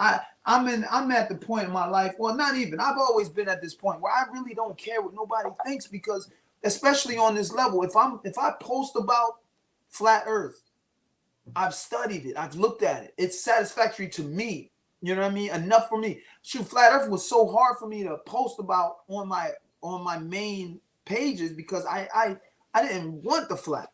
I'm at the point in my life, well, not even. I've always been at this point where I really don't care what nobody thinks, because especially on this level, if I post about flat earth, I've studied it, I've looked at it. It's satisfactory to me. You know what I mean? Enough for me. Shoot, flat earth was so hard for me to post about on my main pages because I didn't want the flag.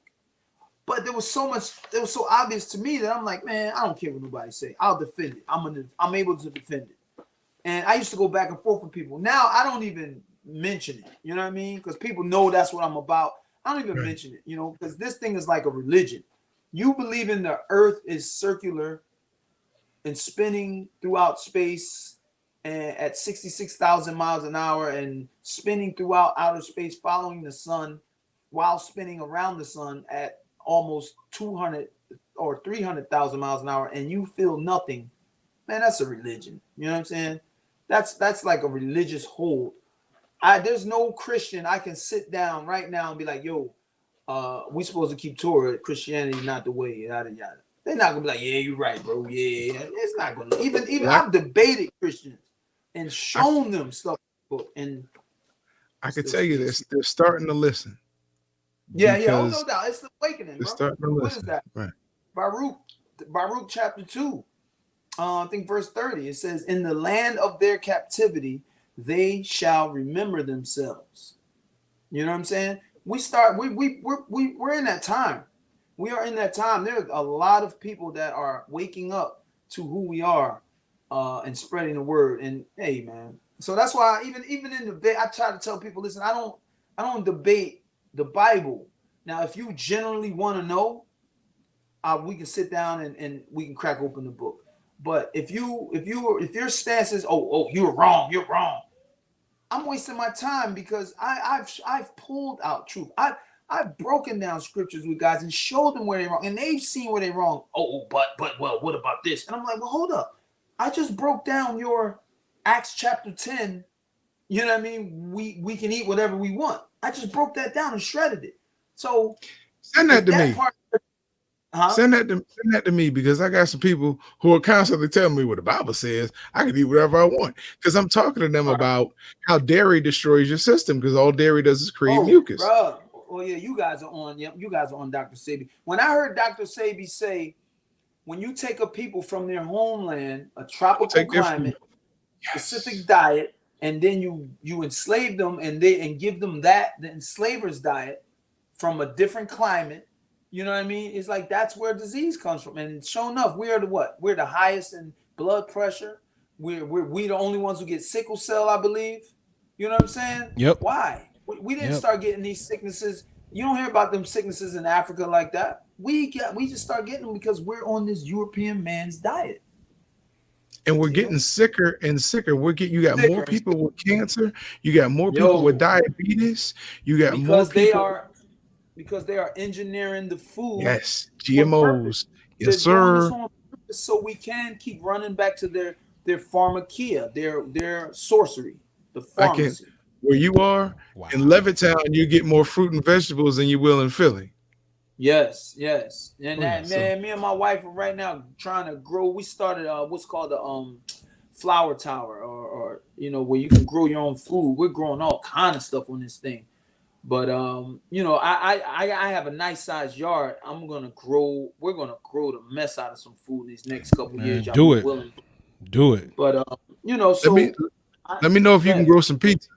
But there was so much, it was so obvious to me that I'm like, man, I don't care what nobody say. I'll defend it. I'm able to defend it. And I used to go back and forth with people. Now I don't even mention it. You know what I mean? Because people know that's what I'm about. I don't even mention it, you know, because this thing is like a religion. You believe in the earth is circular and spinning throughout space and at 66,000 miles an hour and spinning throughout outer space, following the sun while spinning around the sun at almost 200 or 300,000 miles an hour, and you feel nothing, man, that's a religion. You know what I'm saying? That's like a religious hold. There's no Christian I can sit down right now and be like, yo, we supposed to keep Torah. Christianity not the way, yada yada. They're not gonna be like, yeah, you're right, bro. Yeah, it's not gonna. Even I've debated Christians and shown them stuff, and I could tell you this: they're starting to listen. Yeah, oh, no doubt, it's the awakening, bro. Starting to what listen. Is that? Right. Baruch chapter 2, I think verse 30. It says, "In the land of their captivity, they shall remember themselves." You know what I'm saying? We're in that time. We are in that time. There's a lot of people that are waking up to who we are, and spreading the word. And hey, man. So that's why even in debate, I try to tell people, listen, I don't debate the Bible. Now, if you generally want to know, we can sit down and we can crack open the book. But if your stance is, oh, you're wrong, I'm wasting my time, because I've pulled out truth. I've broken down scriptures with guys and showed them where they're wrong, and they've seen where they're wrong. But well, what about this? And I'm like, well, hold up. I just broke down your Acts chapter 10. You know what I mean? We can eat whatever we want. I just broke that down and shredded it. So send that to me. Huh? Send that to me, because I got some people who are constantly telling me what the Bible says. I can eat whatever I want, because I'm talking to them about how dairy destroys your system, because all dairy does is create mucus. Bro. Well, yeah, you guys are on. Yep, you guys are on Dr. Sebi. When I heard Dr. Sebi say, when you take a people from their homeland, a tropical climate, specific diet, and then you enslave them and give them the enslaver's diet from a different climate. You know what I mean? It's like that's where disease comes from. And sure enough, we are the what? We're the highest in blood pressure. We the only ones who get sickle cell, I believe. You know what I'm saying? Yep. Why? We didn't start getting these sicknesses. You don't hear about them sicknesses in Africa like that. We just start getting them because we're on this European man's diet. And we're getting sicker and sicker. You got more people with cancer. You got more people with diabetes. You got more people. Because they are engineering the food. Yes, GMOs. Yes, sir. So we can keep running back to their pharmakia, their sorcery, the pharmacy. Where you are in Levittown, you get more fruit and vegetables than you will in Philly. Yes. And me and my wife are right now trying to grow. We started what's called the flower tower, or where you can grow your own food. We're growing all kind of stuff on this thing. But I have a nice sized yard. We're gonna grow the mess out of some food in these next couple years. Do it. But let me know if you can grow some pizza.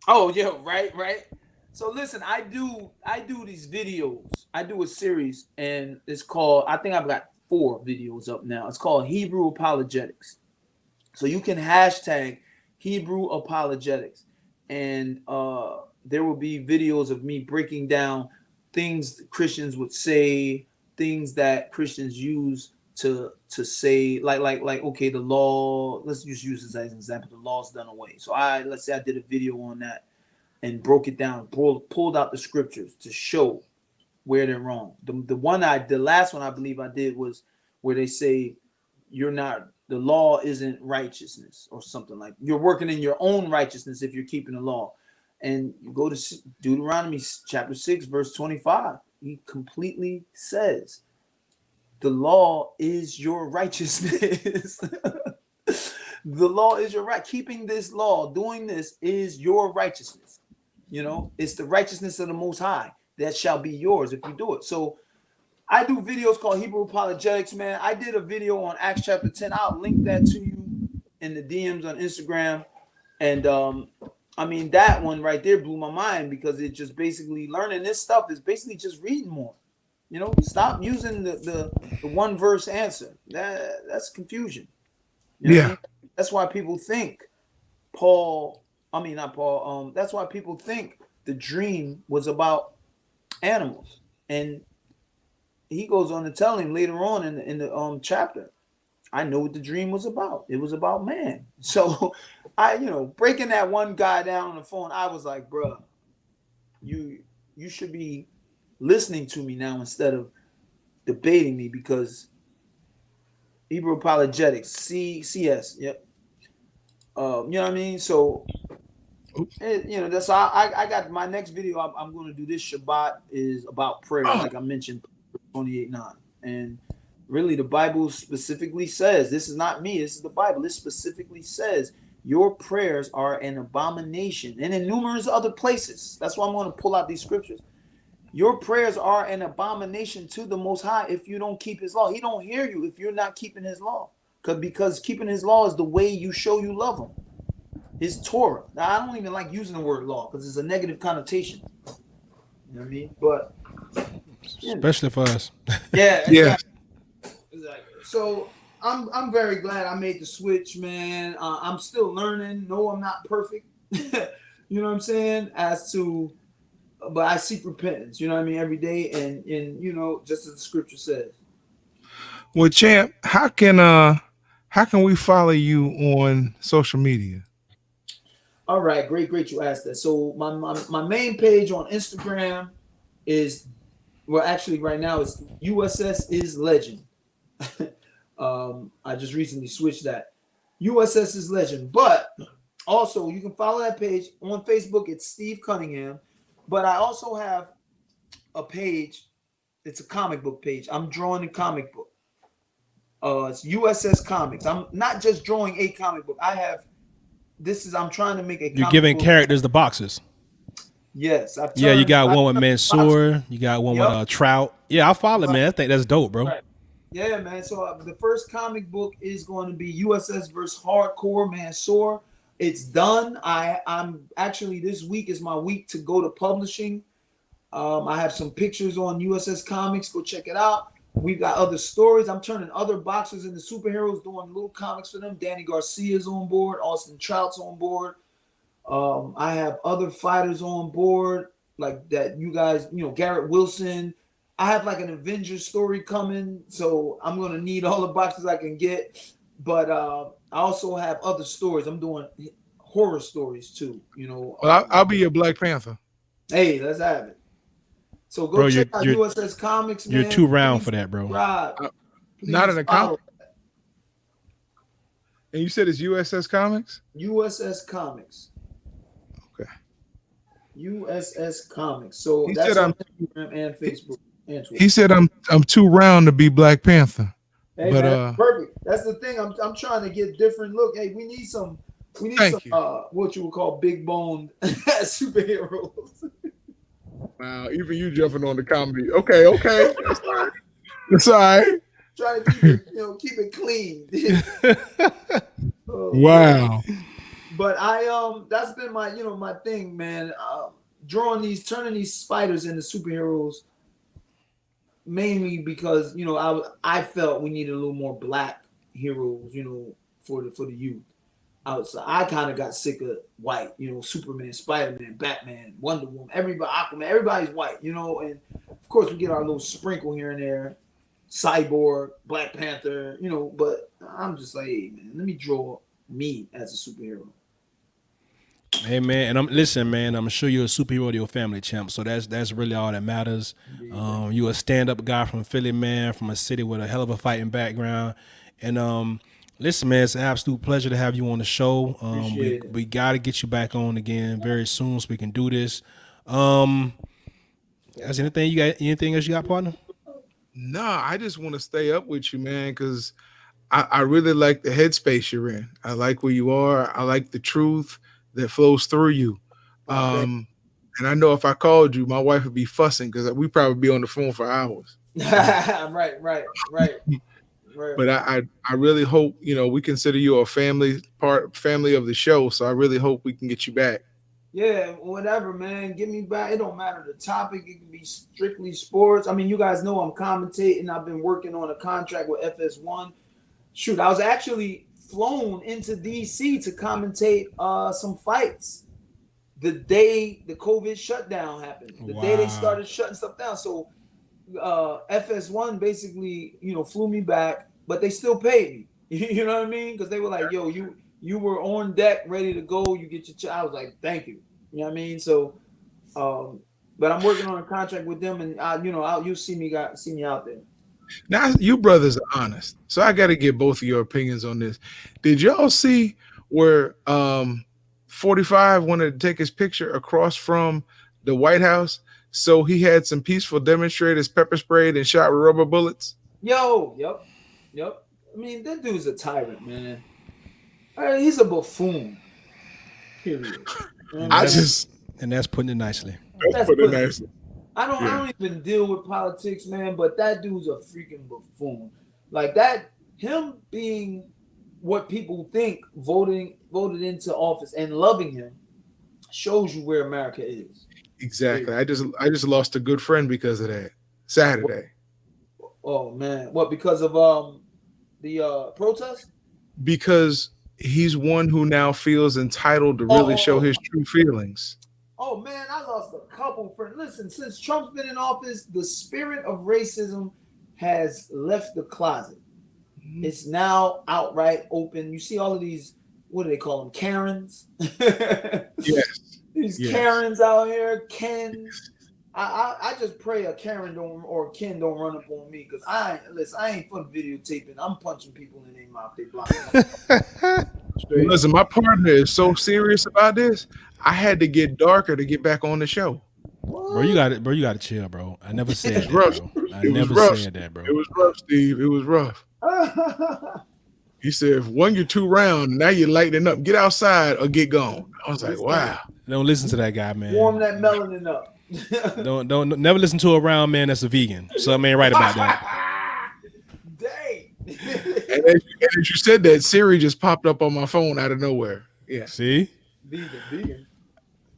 Oh yeah, right. So listen, I do these videos. I do a series, and it's called, I think I've got 4 videos up now. It's called Hebrew Apologetics. So you can hashtag Hebrew Apologetics, and there will be videos of me breaking down things Christians would say, things that Christians use to say, like okay, the law. Let's just use this as an example. The law's done away. So let's say I did a video on that and broke it down, pulled out the scriptures to show where they're wrong. The last one I believe I did was where they say you're not, the law isn't righteousness or something like, you're working in your own righteousness if you're keeping the law. And you go to Deuteronomy chapter 6 verse 25, he completely says the law is your righteousness. The law is your right. Keeping this law, doing this is your righteousness. You know, it's the righteousness of the Most High that shall be yours if you do it. So I do videos called Hebrew Apologetics, man. I did a video on Acts chapter 10. I'll link that to you in the DMs on Instagram. And I mean, that one right there blew my mind because it just basically, learning this stuff is basically just reading more. You know, stop using the one verse answer. That's confusion. You know what I mean? That's why people think that's why people think the dream was about animals. And he goes on to tell him later on in the chapter, I know what the dream was about. It was about man. So breaking that one guy down on the phone, I was like, bruh, you should be listening to me now instead of debating me, because Hebrew Apologetics, CS, yep. You know what I mean? So, that's how I got my next video. I'm going to do this Shabbat is about prayer, like I mentioned, 28:9, and really the Bible specifically says, this is not me, this is the Bible. This specifically says your prayers are an abomination, and in numerous other places. That's why I'm going to pull out these scriptures. Your prayers are an abomination to the Most High if you don't keep his law. He don't hear you if you're not keeping his law. Because keeping his law is the way you show you love him. His Torah. Now, I don't even like using the word law because it's a negative connotation. You know what I mean? But especially for us. Yeah. Exactly. So I'm very glad I made the switch, man. I'm still learning. No, I'm not perfect. You know what I'm saying? But I seek repentance, you know what I mean, every day, and just as the scripture says. Well, champ, how can we follow you on social media? All right, great you asked that. So my main page on Instagram is, well, actually right now it's USS is Legend. I just recently switched that. USS is Legend, but also you can follow that page on Facebook. It's Steve Cunningham. But I also have a page. It's a comic book page. I'm drawing a comic book. It's USS Comics. I'm not just drawing a comic book. I'm trying to make a. You're giving characters the boxes. Yes. You got one with Mansoor. You got one with Trout. Yeah, I follow it, man. I think that's dope, bro. Right. Yeah, man. So the first comic book is going to be USS versus Hardcore Mansoor. It's done. I'm actually, this week is my week to go to publishing. I have some pictures on USS Comics. Go check it out. We've got other stories. I'm turning other boxers into superheroes, doing little comics for them. Danny Garcia's on board. Austin Trout's on board. I have other fighters on board, like that. You guys, Garrett Wilson. I have like an Avengers story coming, so I'm gonna need all the boxes I can get. But I also have other stories. I'm doing horror stories too. Well, I'll be your Black Panther. Hey, let's have it. So go check out USS Comics, man. You're too round for that, bro. Not in a comic. And you said it's USS Comics? USS Comics. Okay. USS Comics. So that's on Instagram and Facebook and Twitter. He said I'm too round to be Black Panther. Hey, but man, perfect. That's the thing. I'm trying to get different look. Hey, we need some what you would call big boned superheroes. Wow, even you jumping on the comedy. Okay. That's all right. Trying to keep it clean. Wow. But that's been my my thing, man. Turning these spiders into superheroes, mainly because I felt we needed a little more black heroes, for the youth. Outside, I kind of got sick of white, Superman, Spider-Man, Batman, Wonder Woman, everybody, Aquaman, everybody's white, and of course we get our little sprinkle here and there, Cyborg, Black Panther, but I'm just like, hey man, let me draw me as a superhero. Hey man, and I'm gonna show you a superhero to your family, champ. So that's really all that matters. You a stand-up guy from Philly, man, from a city with a hell of a fighting background. And listen, man, it's an absolute pleasure to have you on the show. We Appreciate it. we got to get you back on again very soon so we can do this. Um, is anything you got? Anything else you got, partner? Nah, I just want to stay up with you, man, because I really like the headspace you're in. I like where you are. I like the truth that flows through you. Oh, thank Um, and I know if I called you, my wife would be fussing because we probably be on the phone for hours. Um, right, right. but I really hope we consider you a family of the show. So I really hope we can get you back. Yeah, whatever, man. Get me back. It don't matter the topic. It can be strictly sports. I mean, you guys know I'm commentating. I've been working on a contract with FS1. Shoot, I was actually flown into DC to commentate some fights the day the COVID shutdown happened. The day they Wow. started shutting stuff down. So FS1 basically, flew me back, but they still paid me. You know what I mean? Because they were like, "Yo, you were on deck, ready to go. You get your." I was like, "Thank you." You know what I mean? So, but I'm working on a contract with them, and you'll see me out there. Now you brothers are honest, so I got to get both of your opinions on this. Did y'all see where 45 wanted to take his picture across from the White House? So he had some peaceful demonstrators pepper sprayed and shot with rubber bullets. Yo, yep. I mean, that dude's a tyrant, man. He's a buffoon. Period. You know what And I I'm saying? that's just and that's putting it nicely. that's That's put it put nicely. I Yeah. don't even deal with politics, man, but that dude's a freaking buffoon. Like that, him being what people think voted into office and loving him shows you where America is. Exactly. I just lost a good friend because of that. Saturday. Oh man, what because of the protest? Because he's one who now feels entitled to really Oh, show his true feelings. oh man, I lost a couple friends. Listen, since Trump's been in office, the spirit of racism has left the closet. It's now outright open. You see all of these, what do they call them? Karens. Yes. These Yes. Karens out here, Kens. I just pray a Karen don't or a Ken don't run up on me because I ain't fun videotaping. I'm punching people in their mouth. They block me. Straight. Listen, my partner is so serious about this. I had to get darker to get back on the show. Bro, you got it. Bro, you got to chill, bro. I never said It's that, rough. bro. I It was never rough. said that, bro. It was rough, Steve. It was rough. He said, if one, you're too round, now you're lightening up. Get outside or get gone. I was like, wow. Don't listen to that guy, man. Warm that melanin up. Don't never listen to a round man that's a vegan. Something ain't right about that. Dang. And as you said that, Siri just popped up on my phone out of nowhere. Yeah. See? Vegan.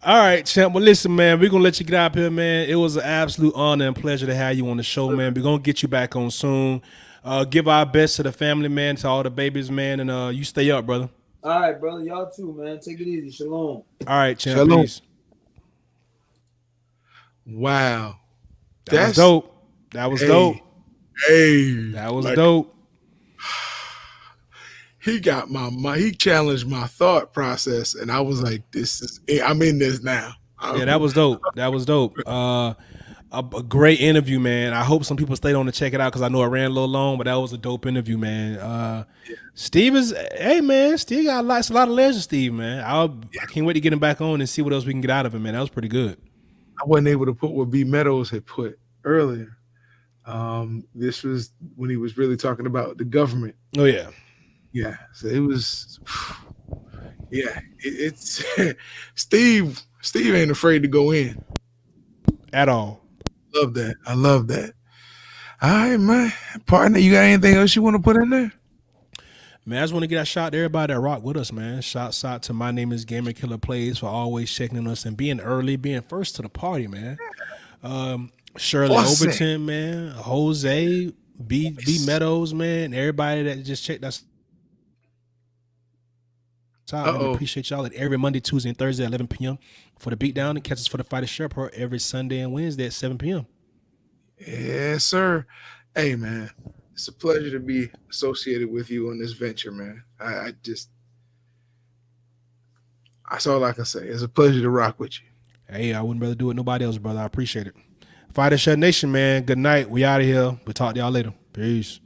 All right, champ. Well, listen, man, we're gonna let you get out here, man. It was an absolute honor and pleasure to have you on the show, man. We're gonna get you back on soon. Give our best to the family, man, to all the babies, man, and you stay up, brother. All right, brother. Y'all too, man. Take it easy. Shalom. All right, champ. Shalom. Peace. Wow. That was dope. That was dope. Hey. That was like, dope. He got he challenged my thought process, and I was like, I'm in this now. Yeah, that was dope. That was dope. A great interview, man. I hope some people stayed on to check it out because I know it ran a little long, but that was a dope interview, man. Steve man, Steve got a lot of legends, Steve, man. I can't wait to get him back on and see what else we can get out of him, man. That was pretty good. I wasn't able to put what B Meadows had put earlier. This was when he was really talking about the government. Oh, yeah. Yeah. So it was, yeah, it's Steve ain't afraid to go in. At all. Love that. I love that. All right, man. Partner, you got anything else you want to put in there? Man, I just want to get a shout to everybody that rock with us, man. Shouts out to My Name is Gamer Killer Plays for always checking on us and being early, being first to the party, man. Shirley Overton, man. Jose, B Meadows, man. Everybody that just checked us out. We appreciate y'all. And every Monday, Tuesday, and Thursday at 11 p.m. for the Beatdown, and catch us for the Fight at Sherport every Sunday and Wednesday at 7 p.m. Yes, sir. Hey, man. It's a pleasure to be associated with you on this venture, man. That's all I can say. It's a pleasure to rock with you. Hey, I wouldn't rather do it with nobody else, brother. I appreciate it. Fight at Shut Nation, man. Good night. We out of here. We'll talk to y'all later. Peace.